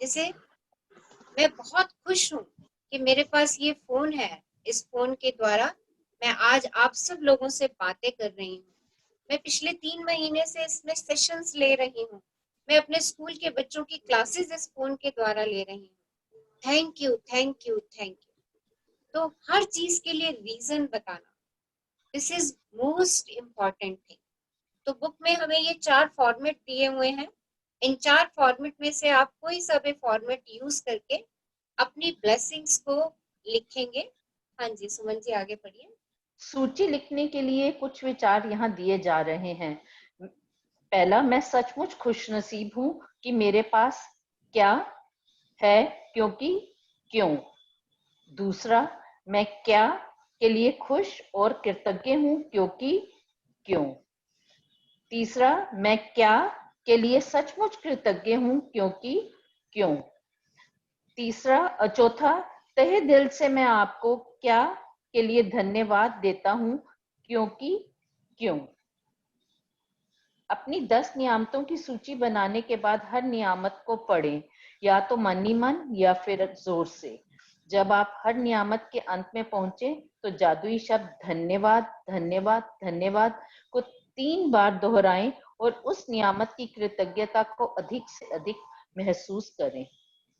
जैसे मैं बहुत खुश हूँ कि मेरे पास ये फोन है, इस फोन के द्वारा मैं आज आप सब लोगों से बातें कर रही हूँ। मैं पिछले 3 महीने से इसमें सेशंस ले रही हूँ। मैं अपने स्कूल के बच्चों की क्लासेस इस फोन के द्वारा ले रही हूँ। Thank you, thank you, thank you. तो हर चीज के लिए रीजन बताना, this is most important thing. तो बुक में हमें ये 4 फॉर्मेट दिए हुए हैं। इन 4 फॉर्मेट में से आप कोई सा भी फॉर्मेट यूज करके अपनी ब्लेसिंग्स को लिखेंगे। हाँ जी सुमन जी आगे पढ़िए। सूची लिखने के लिए कुछ विचार यहाँ दिए जा रहे हैं। पहला, मैं सचमुच खुशनसीब हूँ कि मेरे पास क्या है, क्योंकि क्यों। दूसरा, मैं क्या के लिए खुश और कृतज्ञ हूँ, क्योंकि क्यों। तीसरा, मैं क्या के लिए सचमुच कृतज्ञ हूँ, क्योंकि क्यों। चौथा, तहे दिल से मैं आपको क्या के लिए धन्यवाद देता हूँ, क्योंकि क्यों। अपनी 10 नियामतों की सूची बनाने के बाद हर नियामत को पढ़ें, या तो मन ही मन या फिर जोर से। जब आप हर नियामत के अंत में पहुंचे तो जादुई शब्द धन्यवाद धन्यवाद धन्यवाद को 3 बार दोहराएं और उस नियामत की कृतज्ञता को अधिक से अधिक महसूस करें।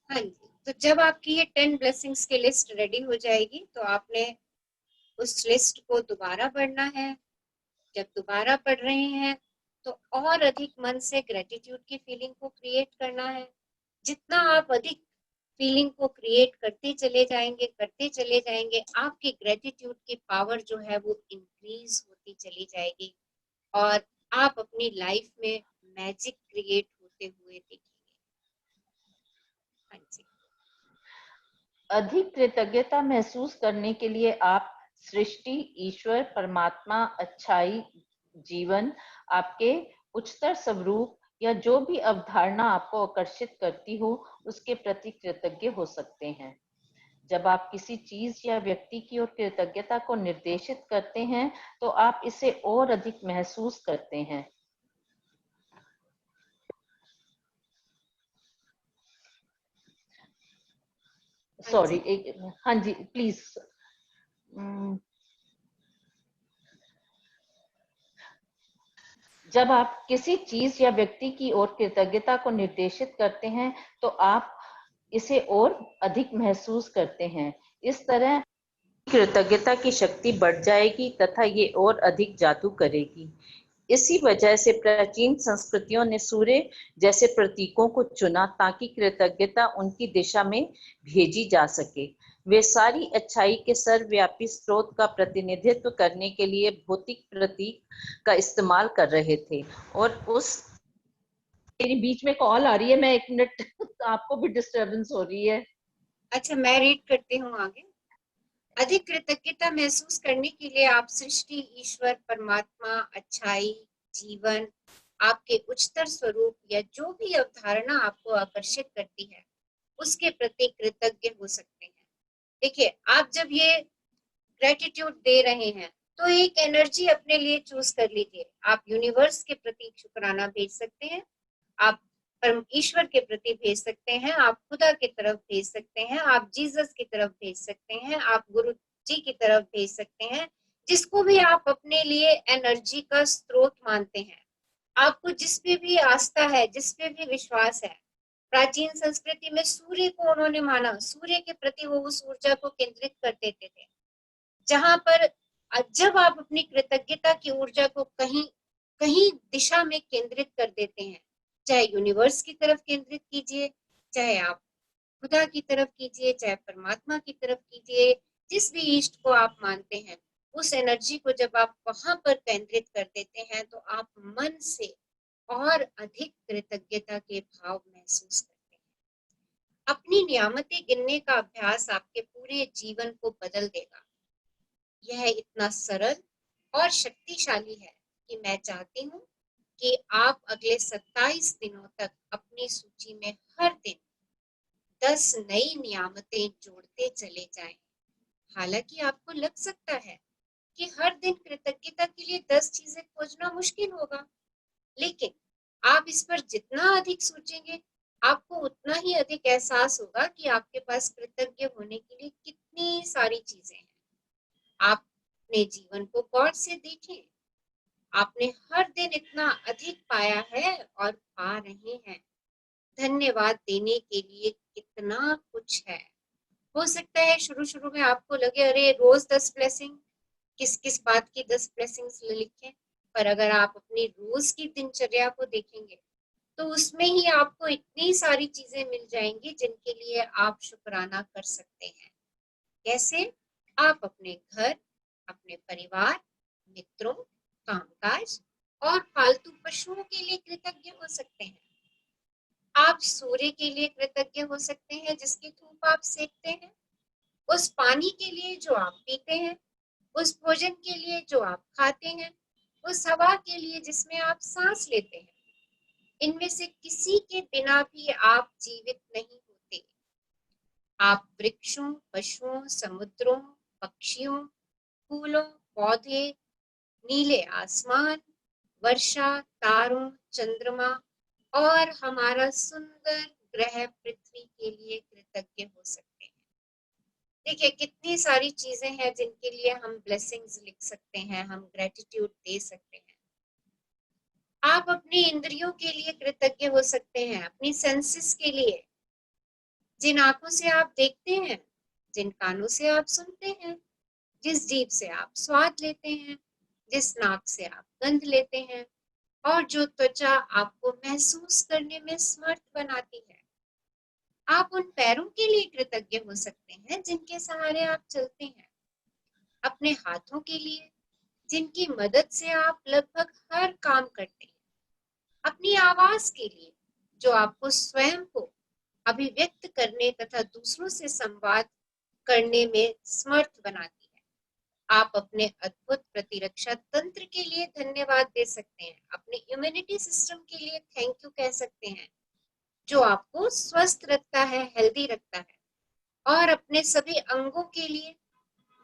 हाँ जी, तो जब आपकी ये 10 ब्लेसिंग्स की लिस्ट रेडी हो जाएगी तो आपने उस लिस्ट को दोबारा पढ़ना है। जब दोबारा पढ़ रहे हैं तो और अधिक मन से ग्रेटिट्यूड की फीलिंग को क्रिएट करना है। जितना आप अधिक फीलिंग को क्रिएट करते चले जाएंगे, आपकी ग्रेटिट्यूड की पावर जो है वो इंक्रीज होती चली जाएगी और आप अपनी लाइफ में मैजिक क्रिएट होते हुए देखेंगे। हाँ जी। अधिक कृतज्ञता महसूस करने के लिए आप सृष्टि, ईश्वर, परमात्मा, अच्छाई, जीवन, आपके उच्चतर स्वरूप या जो भी अवधारणा आपको आकर्षित करती हो उसके प्रति कृतज्ञ हो सकते हैं। जब आप किसी चीज या व्यक्ति की ओर कृतज्ञता को निर्देशित करते हैं तो आप इसे और अधिक महसूस करते हैं। सॉरी, एक, हाँ जी प्लीज। जब आप किसी चीज या व्यक्ति की ओर कृतज्ञता को निर्देशित करते हैं तो आप इसे और अधिक महसूस करते हैं। इस तरह कृतज्ञता की शक्ति बढ़ जाएगी तथा ये और अधिक जादू करेगी। इसी वजह से प्राचीन संस्कृतियों ने सूर्य जैसे प्रतीकों को चुना ताकि कृतज्ञता उनकी दिशा में भेजी जा सके। वे सारी अच्छाई के सर्वव्यापी स्रोत का प्रतिनिधित्व करने के लिए भौतिक प्रतीक का इस्तेमाल कर रहे थे। और उस मेरी बीच में कॉल आ रही है, मैं 1 मिनट आपको भी डिस्टरबेंस हो रही है। अच्छा मैं रीड करती हूँ आगे। अधिक कृतज्ञता महसूस करने के लिए आप सृष्टि, ईश्वर, परमात्मा, अच्छाई, जीवन, आपके उच्चतर स्वरूप या जो भी अवधारणा आपको आकर्षित करती है उसके प्रति कृतज्ञ हो सकते हैं। देखिए आप जब ये ग्रेटिट्यूड दे रहे हैं तो एक एनर्जी अपने लिए चूज कर लीजिए। आप यूनिवर्स के प्रति शुक्राना भेज सकते हैं, आप परम ईश्वर के प्रति भेज सकते हैं, आप खुदा की तरफ भेज सकते हैं, आप जीसस की तरफ भेज सकते हैं, आप गुरु जी की तरफ भेज सकते हैं, जिसको भी आप अपने लिए एनर्जी का स्रोत मानते हैं, आपको जिस पे भी आस्था है, जिस पे भी विश्वास है। प्राचीन संस्कृति में सूर्य को उन्होंने माना, सूर्य के प्रति वो उस ऊर्जा को केंद्रित कर देते थे। जहां पर जब आप अपनी कृतज्ञता की ऊर्जा को कहीं कहीं दिशा में केंद्रित कर देते हैं, चाहे यूनिवर्स की तरफ केंद्रित कीजिए, चाहे आप खुदा की तरफ कीजिए, चाहे परमात्मा की तरफ कीजिए, जिस भी ईष्ट को आप मानते हैं, उस एनर्जी को जब आप वहां पर केंद्रित कर देते हैं तो आप मन से और अधिक कृतज्ञता के भाव महसूस करते हैं। अपनी नियामतें गिनने का अभ्यास आपके पूरे जीवन को बदल देगा। यह इतना सरल और शक्तिशाली है कि मैं चाहती हूँ कि आप अगले 27 दिनों तक अपनी सूची में हर दिन 10 नई नियामतें जोड़ते चले जाएं। हालांकि आपको लग सकता है कि हर दिन कृतज्ञता के लिए 10 चीजें खोजना मुश्किल होगा, लेकिन आप इस पर जितना अधिक सोचेंगे, आपको उतना ही अधिक एहसास होगा कि आपके पास कृतज्ञ होने के लिए कितनी सारी चीजें हैं। आप अपने जीवन को गौर से देखें। आपने हर दिन इतना अधिक पाया है और पा रहे हैं। धन्यवाद देने के लिए कितना कुछ है। हो सकता है शुरू शुरू में आपको लगे अरे रोज 10 ब्लेसिंग, किस किस बात की 10 ब्लेसिंग्स लिखें, पर अगर आप अपनी रोज की दिनचर्या को देखेंगे तो उसमें ही आपको इतनी सारी चीजें मिल जाएंगी जिनके लिए आप शुक्राना कर सकते हैं। कैसे? आप अपने घर, अपने परिवार, मित्रों, कामकाज और पालतू पशुओं के लिए कृतज्ञ हो सकते हैं। आप सूर्य के लिए कृतज्ञ हो सकते हैं जिसकी धूप आप सेकते हैं, उस पानी के लिए जो आप पीते हैं, उस भोजन के लिए जो आप खाते हैं, उस हवा के लिए जिसमें आप सांस लेते हैं। इनमें से किसी के बिना भी आप जीवित नहीं होते। आप वृक्षों, पशुओं, समुद्रों, पक्षियों, फूलों, पौधे, नीले आसमान, वर्षा, तारों, चंद्रमा और हमारा सुंदर ग्रह पृथ्वी के लिए कृतज्ञ हो सकते हैं। देखिए कितनी सारी चीजें हैं जिनके लिए हम ब्लेसिंग्स लिख सकते हैं, हम ग्रेटिट्यूड दे सकते हैं। आप अपनी इंद्रियों के लिए कृतज्ञ हो सकते हैं, अपनी सेंसेस के लिए, जिन आंखों से आप देखते हैं, जिन कानों से आप सुनते हैं, जिस जीभ से आप स्वाद लेते हैं, जिस नाक से आप गंध लेते हैं और जो त्वचा आपको महसूस करने में समर्थ बनाती है। आप उन पैरों के लिए कृतज्ञ हो सकते हैं जिनके सहारे आप चलते हैं, अपने हाथों के लिए जिनकी मदद से आप लगभग हर काम करते हैं, अपनी आवाज के लिए जो आपको स्वयं को अभिव्यक्त करने तथा दूसरों से संवाद करने में समर्थ बनाती है। आप अपने अद्भुत प्रतिरक्षा तंत्र के लिए धन्यवाद दे सकते हैं, अपने इम्यूनिटी सिस्टम के लिए थैंक यू कह सकते हैं जो आपको स्वस्थ रखता है, हेल्दी रखता है, और अपने सभी अंगों के लिए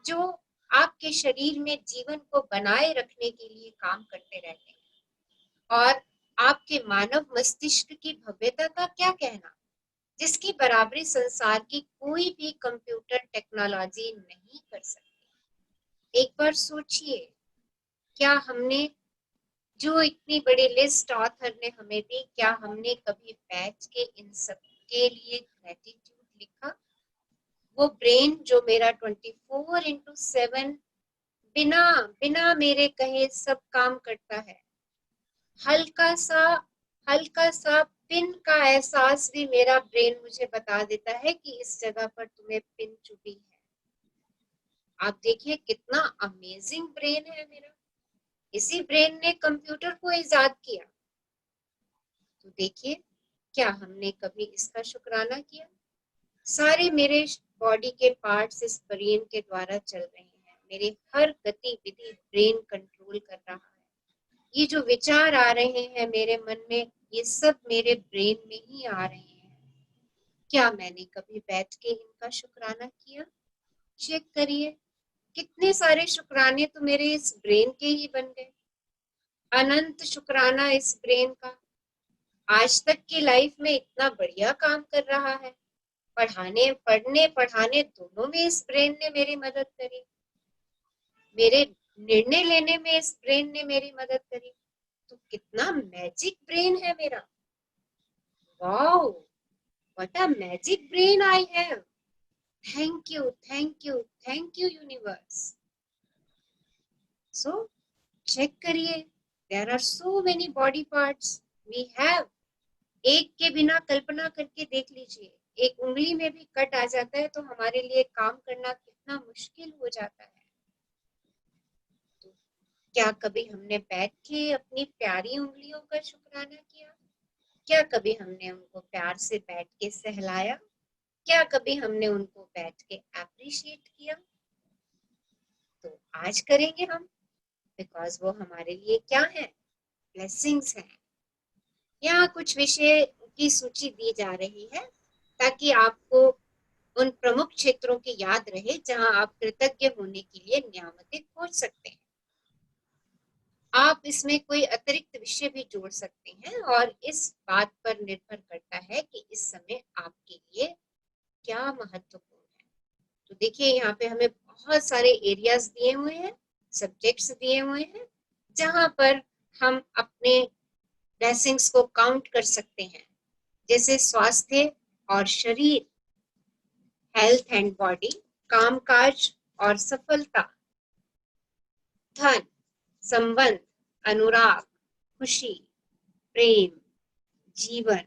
जो आपके शरीर में जीवन को बनाए रखने के लिए काम करते रहते हैं। और आपके मानव मस्तिष्क की भव्यता का क्या कहना, जिसकी बराबरी संसार की कोई भी कंप्यूटर टेक्नोलॉजी नहीं कर सकती। एक बार सोचिए, क्या हमने जो इतनी बड़ी लिस्ट ऑथर ने हमें दी, क्या हमने कभी बैठ के इन सब के लिए ग्रेटिट्यूड लिखा? वो ब्रेन जो मेरा 24/7 बिना बिना मेरे कहे सब काम करता है, हल्का सा पिन का एहसास भी मेरा ब्रेन मुझे बता देता है कि इस जगह पर तुम्हें पिन चुभी है। आप देखिए कितना अमेजिंग ब्रेन है मेरा। इसी ब्रेन ने कंप्यूटर को इजाद किया। तो देखिए, क्या हमने कभी इसका शुक्राना किया? सारे मेरे बॉडी के पार्ट्स इस ब्रेन के द्वारा चल रहे हैं। मेरे हर गतिविधि ब्रेन कंट्रोल कर रहा है। ये जो विचार आ रहे हैं मेरे मन में, ये सब मेरे ब्रेन में ही आ रहे हैं। क्या मैंने कभी बैठ के इनका शुक्राना किया? चेक करिए, कितने सारे शुक्राने तो मेरे इस ब्रेन के ही बन गए। अनंत शुक्राना इस ब्रेन का, आज तक की लाइफ में इतना बढ़िया काम कर रहा है। पढ़ने पढ़ाने दोनों में इस ब्रेन ने मेरी मदद करी। मेरे निर्णय लेने में इस ब्रेन ने मेरी मदद करी। तो कितना मैजिक ब्रेन है मेरा। Wow, what a magic brain I have. Thank you, thank you, thank you universe. So check करिए, there are so many body parts we have. एक के बिना कल्पना करके देख लीजिए, एक उंगली में भी कट आ जाता है तो हमारे लिए काम करना कितना मुश्किल हो जाता है। तो क्या कभी हमने बैठ के अपनी प्यारी उंगलियों का शुक्राना किया? क्या कभी हमने उनको प्यार से बैठ के सहलाया? क्या कभी हमने उनको बैठ के अप्रिशिएट किया? तो आज करेंगे हम, बिकॉज वो हमारे लिए क्या है? ब्लेसिंग्स हैं। यहाँ कुछ विषय की सूची दी जा रही है ताकि आपको उन प्रमुख क्षेत्रों की याद रहे जहां आप कृतज्ञ होने के लिए नियामतें खोज सकते हैं। आप इसमें कोई अतिरिक्त विषय भी जोड़ सकते हैं और इस बात पर निर्भर करता है कि इस समय आपके लिए क्या महत्वपूर्ण है। तो देखिए, यहाँ पे हमें बहुत सारे एरियाज दिए हुए हैं, सब्जेक्ट्स दिए हुए हैं, जहां पर हम अपने ब्लेसिंग्स को काउंट कर सकते हैं, जैसे स्वास्थ्य और शरीर, हेल्थ एंड बॉडी, कामकाज और सफलता, धन, संबंध, अनुराग, खुशी, प्रेम, जीवन,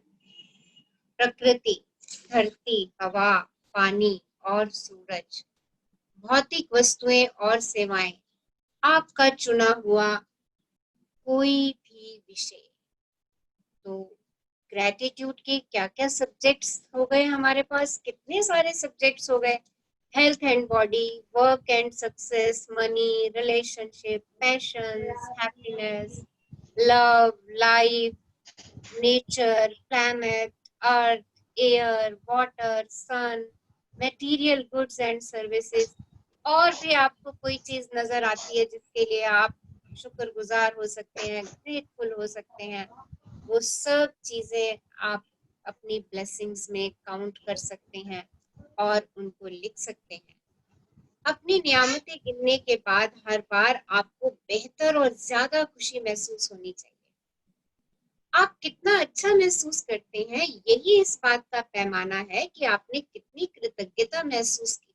प्रकृति, धरती, हवा, पानी और सूरज, भौतिक वस्तुएं और सेवाएं, आपका चुना हुआ कोई भी विषय। तो ग्रेटिट्यूड के क्या क्या सब्जेक्ट्स हो गए हमारे पास? कितने सारे सब्जेक्ट्स हो गए। Health and body, work and success, money, relationship, passions, happiness, love, life, nature, planet, earth, air, water, sun, material goods and services. और भी आपको कोई चीज नजर आती है जिसके लिए आप शुक्रगुजार हो सकते हैं, ग्रेटफुल हो सकते हैं, वो सब चीजें आप अपनी ब्लेसिंग्स में काउंट कर सकते हैं और उनको लिख सकते हैं। अपनी नियामतें गिनने के बाद हर बार आपको बेहतर और ज्यादा खुशी महसूस होनी चाहिए। आप कितना अच्छा महसूस करते हैं, यही इस बात का पैमाना है कि आपने कितनी कृतज्ञता महसूस की।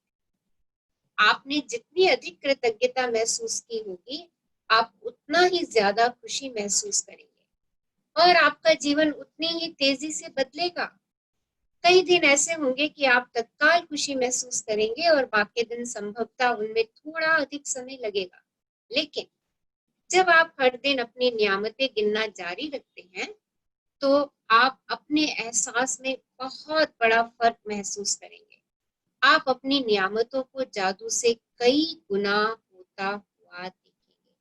आपने जितनी अधिक कृतज्ञता महसूस की होगी, आप उतना ही ज्यादा खुशी महसूस करेंगे और आपका जीवन उतनी ही तेजी से बदलेगा। कई दिन ऐसे होंगे कि आप तत्काल खुशी महसूस करेंगे और बाकी दिन संभवतः उनमें थोड़ा अधिक समय लगेगा। लेकिन जब आप हर दिन अपनी नियामतें गिनना जारी रखते हैं, तो आप अपने एहसास में बहुत बड़ा फर्क महसूस करेंगे। आप अपनी नियामतों को जादू से कई गुना होता हुआ देखेंगे।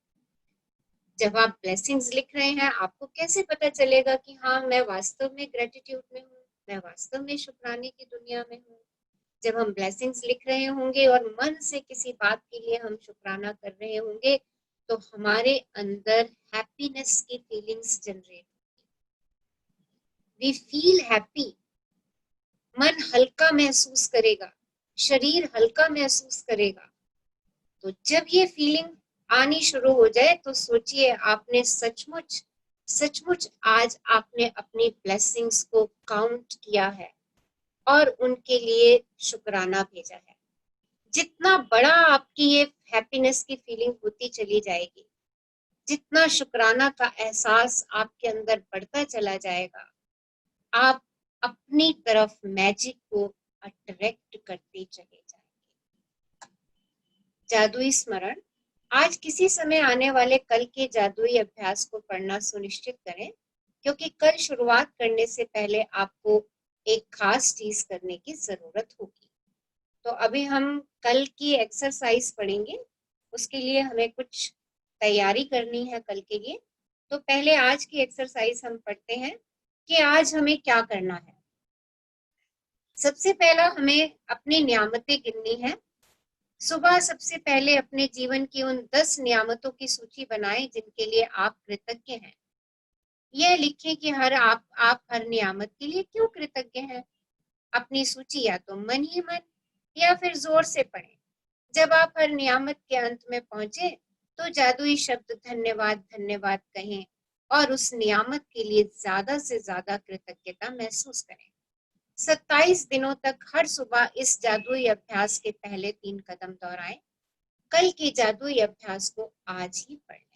जब आप ब्लेसिंग्स लिख रहे हैं, आपको कैसे पता चलेगा कि हाँ, मैं वास्तव में ग्रेटिट्यूड में हूँ, मैं वास्तव में शुक्राने की दुनिया में हूँ? जब हम ब्लेसिंग्स लिख रहे होंगे और मन से किसी बात के लिए हम शुक्राना कर रहे होंगे, तो हमारे अंदर हैप्पीनेस की feelings generate, we feel happy, मन हल्का महसूस करेगा, शरीर हल्का महसूस करेगा। तो जब ये फीलिंग आनी शुरू हो जाए तो सोचिए, आपने सचमुच सचमुच आज आपने अपनी ब्लेसिंग्स को काउंट किया है और उनके लिए शुक्राना भेजा है। जितना बड़ा आपकी ये हैप्पीनेस की फीलिंग होती चली जाएगी, जितना शुक्राना का एहसास आपके अंदर बढ़ता चला जाएगा, आप अपनी तरफ मैजिक को अट्रैक्ट करते चले जाएंगे। जादुई स्मरण, आज किसी समय आने वाले कल के जादुई अभ्यास को पढ़ना सुनिश्चित करें, क्योंकि कल शुरुआत करने से पहले आपको एक खास चीज करने की जरूरत होगी। तो अभी हम कल की एक्सरसाइज पढ़ेंगे, उसके लिए हमें कुछ तैयारी करनी है कल के लिए। तो पहले आज की एक्सरसाइज हम पढ़ते हैं कि आज हमें क्या करना है। सबसे पहला हमें अपनी नियामतें गिननी है। सुबह सबसे पहले अपने जीवन की उन 10 नियामतों की सूची बनाएं जिनके लिए आप कृतज्ञ हैं। यह लिखें कि आप हर नियामत के लिए क्यों कृतज्ञ हैं। अपनी सूची या तो मन ही मन या फिर जोर से पढ़ें। जब आप हर नियामत के अंत में पहुंचे तो जादुई शब्द धन्यवाद धन्यवाद कहें और उस नियामत के लिए ज्यादा से ज्यादा कृतज्ञता महसूस करें। 27 दिनों तक हर सुबह इस जादुई अभ्यास के पहले 3 कदम दोहराएं। कल के जादुई अभ्यास को आज ही पढ़ लें।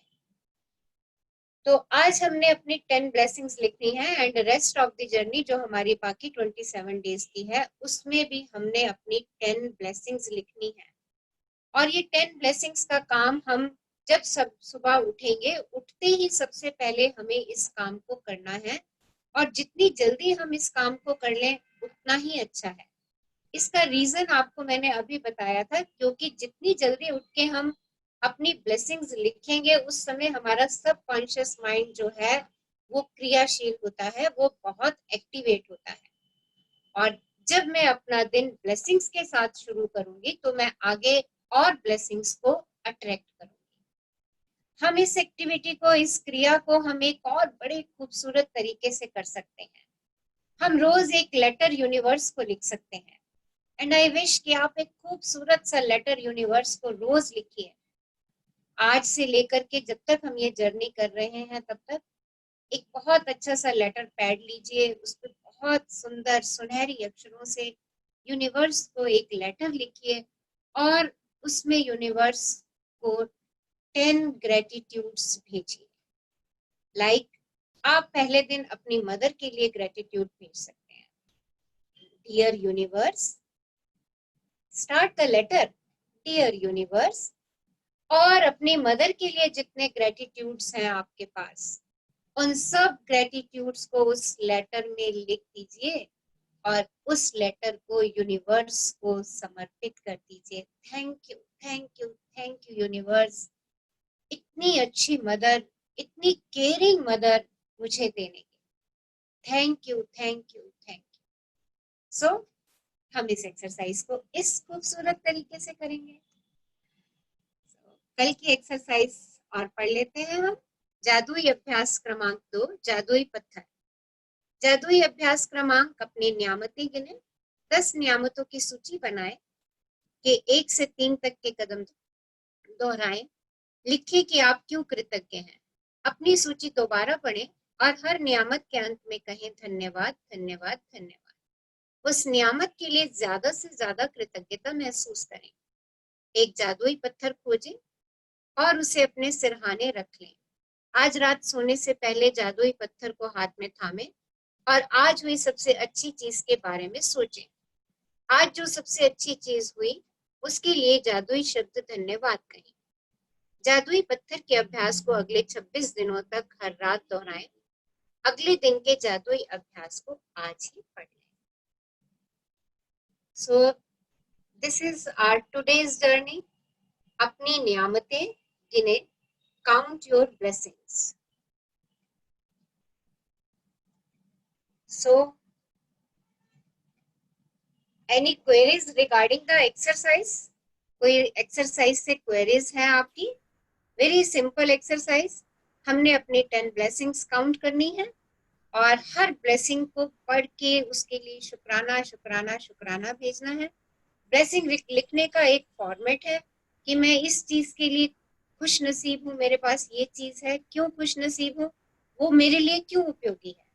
तो आज हमने अपनी 10 ब्लेसिंग्स लिखनी है and rest of the journey जो हमारी बाकी 27 डेज की है उसमें भी हमने अपनी 10 ब्लेसिंग्स लिखनी है। और ये 10 ब्लेसिंग्स का काम हम जब सब सुबह उठेंगे, उठते ही सबसे पहले हमें इस काम को करना है और जितनी जल्दी हम इस काम को कर लें उतना ही अच्छा है। इसका रीजन आपको मैंने अभी बताया था, क्योंकि जितनी जल्दी उठ के हम अपनी ब्लेसिंग्स लिखेंगे उस समय हमारा सबकॉन्शियस माइंड जो है वो क्रियाशील होता है, वो बहुत एक्टिवेट होता है। और जब मैं अपना दिन ब्लेसिंग्स के साथ शुरू करूंगी तो मैं आगे और ब्लेसिंग्स को अट्रैक्ट करूंगी। हम इस एक्टिविटी को, इस क्रिया को हम एक और बड़े खूबसूरत तरीके से कर सकते हैं। हम रोज एक लेटर यूनिवर्स को लिख सकते हैं एंड आई विश कि आप एक खूबसूरत सा लेटर यूनिवर्स को रोज लिखिए। आज से लेकर के जब तक हम ये जर्नी कर रहे हैं तब तक एक बहुत अच्छा सा लेटर पैड लीजिए, उस पर बहुत सुंदर सुनहरी अक्षरों से यूनिवर्स को एक लेटर लिखिए और उसमें यूनिवर्स को 10 ग्रेटिट्यूड्स भेजिए। लाइक आप पहले दिन अपनी मदर के लिए ग्रेटिट्यूड भेज सकते हैं। Dear universe, start the letter dear universe, और अपनी मदर के लिए जितने ग्रेटिट्यूड्स हैं आपके पास उन सब ग्रेटिट्यूड्स को उस लेटर में लिख दीजिए और उस लेटर को यूनिवर्स को समर्पित कर दीजिए। Thank you thank you thank you universe, इतनी अच्छी मदर, इतनी केयरिंग मदर मुझे देने की। Thank you thank you thank you. So हम इस एक्सरसाइज को इस खूबसूरत तरीके से करेंगे। कल की एक्सरसाइज और पढ़ लेते हैं हम। जादुई अभ्यास क्रमांक 2, जादुई पत्थर। जादुई अभ्यास क्रमांक, अपनी नियामतें गिने, 10 नियामतों की सूची बनाएं कि 1 से 3 तक के कदम दोहराएं। लिखिए कि आप क्यों कृतज्ञ हैं। अपनी सूची दोबारा पढ़ें और हर नियामत के अंत में कहें धन्यवाद धन्यवाद धन्यवाद। उस नियामत के लिए ज्यादा से ज्यादा कृतज्ञता महसूस करें। एक जादुई पत्थर खोजें और उसे अपने सिरहाने रख लें। आज रात सोने से पहले जादुई पत्थर को हाथ में थामें और आज हुई सबसे अच्छी चीज के बारे में सोचें। आज जो सबसे अच्छी चीज हुई उसके लिए जादुई शब्द धन्यवाद कहें। जादुई पत्थर के अभ्यास को अगले 26 दिनों तक हर रात दोहराएं। अगले दिन के जादुई अभ्यास को आज ही पढ़ लें। So this is our today's journey. अपनी नियामतें गिने, count your blessings. So, any queries regarding the exercise? कोई एक्सरसाइज से क्वेरीज हैं आपकी? Very simple exercise. हमने अपनी 10 ब्लेसिंग्स काउंट करनी है और हर ब्लेसिंग को पढ़ के उसके लिए शुक्राना शुक्राना शुक्राना भेजना है। ब्लेसिंग लिखने का एक फॉर्मेट है कि मैं इस चीज के लिए खुश नसीब हूँ, मेरे पास ये चीज है, क्यों खुश नसीब हूँ, वो मेरे लिए क्यों उपयोगी है।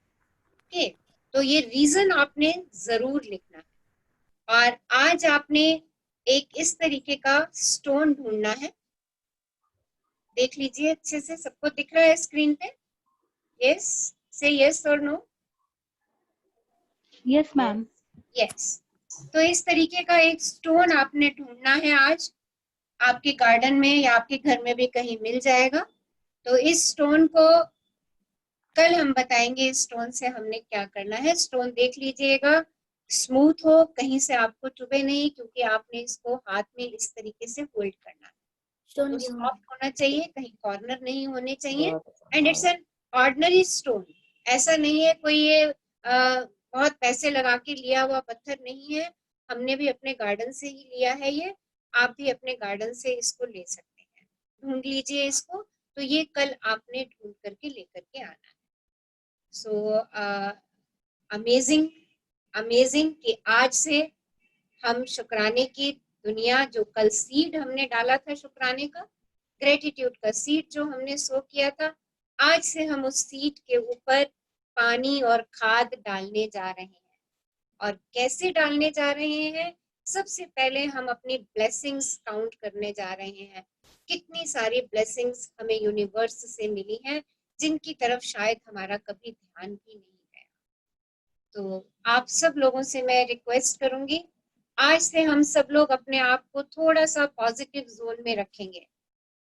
ओके, तो ये रीजन आपने जरूर लिखना है। और आज आपने एक इस तरीके का स्टोन ढूंढना है। देख लीजिए अच्छे से, सबको दिख रहा है स्क्रीन पे? यस, से यस और नो? Yes ma'am. यस। तो इस तरीके का एक स्टोन आपने ढूंढना है आज। आपके गार्डन में या आपके घर में भी कहीं मिल जाएगा। तो इस स्टोन को कल हम बताएंगे, इस स्टोन से हमने क्या करना है। स्टोन देख लीजिएगा, स्मूथ हो, कहीं से आपको चुभे नहीं, क्योंकि आपने इसको हाथ में इस तरीके से होल्ड करना है। तो सॉफ्ट होना चाहिए, कहीं कॉर्नर नहीं होने चाहिए। And it's an ordinary stone, ऐसा नहीं है कोई ये बहुत पैसे लगा के लिया हुआ पत्थर नहीं है। हमने भी अपने गार्डन से ही लिया है ये, आप भी अपने गार्डन से इसको ले सकते हैं। ढूंढ लीजिए इसको। तो ये कल आपने ढूंढ करके लेकर के आना है। सो अमेजिंग अमेजिंग कि आज से हम शुक्राने की दुनिया, जो कल सीड हमने डाला था शुक्राने का, ग्रेटिट्यूड का सीड जो हमने सो किया था, आज से हम उस सीड के ऊपर पानी और खाद डालने जा रहे हैं। और कैसे डालने जा रहे हैं? सबसे पहले हम अपनी ब्लेसिंग्स काउंट करने जा रहे हैं। कितनी सारी ब्लेसिंग्स हमें यूनिवर्स से मिली हैं, जिनकी तरफ शायद हमारा कभी ध्यान भी नहीं गया। तो आप सब लोगों से मैं रिक्वेस्ट करूंगी, आज से हम सब लोग अपने आप को थोड़ा सा पॉजिटिव जोन में रखेंगे।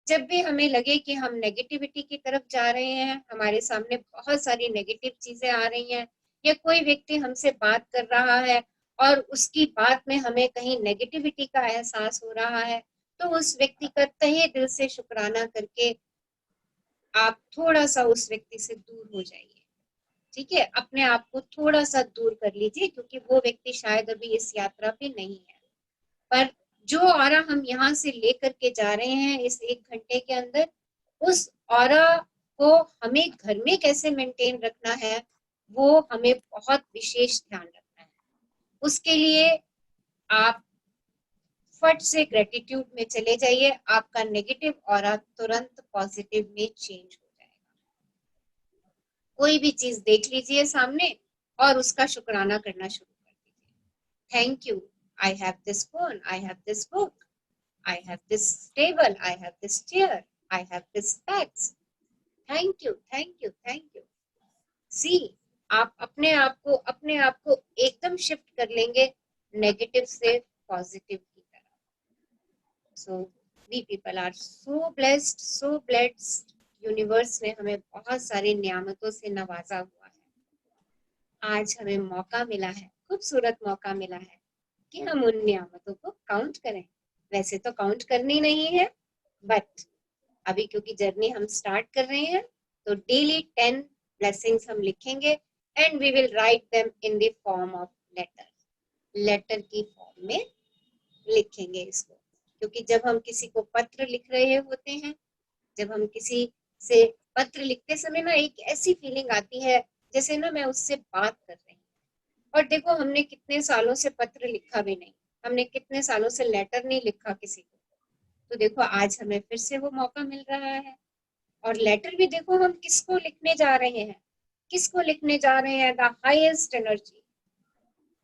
जब भी हमें लगे कि हम नेगेटिविटी की तरफ जा रहे हैं, हमारे सामने बहुत सारी नेगेटिव चीजें आ रही हैं, या कोई व्यक्ति हमसे बात कर रहा है और उसकी बात में हमें कहीं नेगेटिविटी का एहसास हो रहा है, तो उस व्यक्ति का तहे दिल से शुक्राना करके आप थोड़ा सा उस व्यक्ति से दूर हो जाइए। ठीक है, अपने आप को थोड़ा सा दूर कर लीजिए, क्योंकि वो व्यक्ति शायद अभी इस यात्रा पे नहीं है। पर जो ऑरा हम यहाँ से लेकर के जा रहे हैं इस 1 घंटे के अंदर, उस ऑरा को हमें घर में कैसे मेंटेन रखना है, वो हमें बहुत विशेष ध्यान रखना है। उसके लिए आप फट से ग्रेटिट्यूड में चले जाइए, आपका नेगेटिव ऑरा तुरंत पॉजिटिव में चेंज हो जाएगा। कोई भी चीज देख लीजिए सामने और उसका शुक्राना करना शुरू कर दीजिए। Thank you, I have this phone, I have this book, I have this table, I have this chair, I have this bags. Thank you, thank you, thank you. See, आप अपने आप को एकदम शिफ्ट कर लेंगे नेगेटिव से positive की तरफ। So we people are so blessed, so blessed. Universe ने हमें बहुत सारी नियामतों से नवाजा हुआ है। आज हमें मौका मिला है, खूबसूरत मौका मिला है कि हम उन नियामतों को काउंट करें। वैसे तो काउंट करनी नहीं है, बट अभी क्योंकि जर्नी हम स्टार्ट कर रहे हैं, तो डेली 10 ब्लेसिंग्स हम लिखेंगे and we will write them in the form of letter की फॉर्म में लिखेंगे इसको। क्योंकि जब हम किसी को पत्र लिख रहे होते हैं, जब हम किसी से पत्र लिखते समय ना एक ऐसी फीलिंग आती है जैसे ना मैं उससे बात कर रही हूँ। और देखो, हमने कितने सालों से पत्र लिखा भी नहीं, हमने कितने सालों से लेटर नहीं लिखा किसी को, तो देखो आज हमें फिर से वो मौका मिल रहा है। और लेटर भी देखो हम किसको लिखने जा रहे हैं, किसको लिखने जा रहे हैं? The highest energy,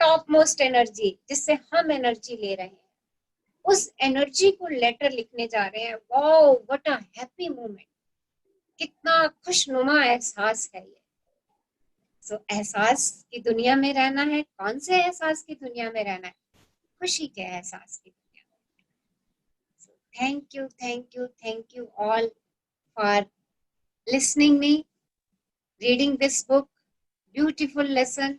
top most energy, जिससे हम एनर्जी ले रहे हैं, उस एनर्जी को लेटर लिखने जा रहे हैं। Wow, what a happy moment, कितना खुशनुमा एहसास है ये। सो एहसास की दुनिया में रहना है। कौन से एहसास की दुनिया में रहना है? खुशी के एहसास की दुनिया में। So, thank you all for listening me, reading this book, beautiful lesson,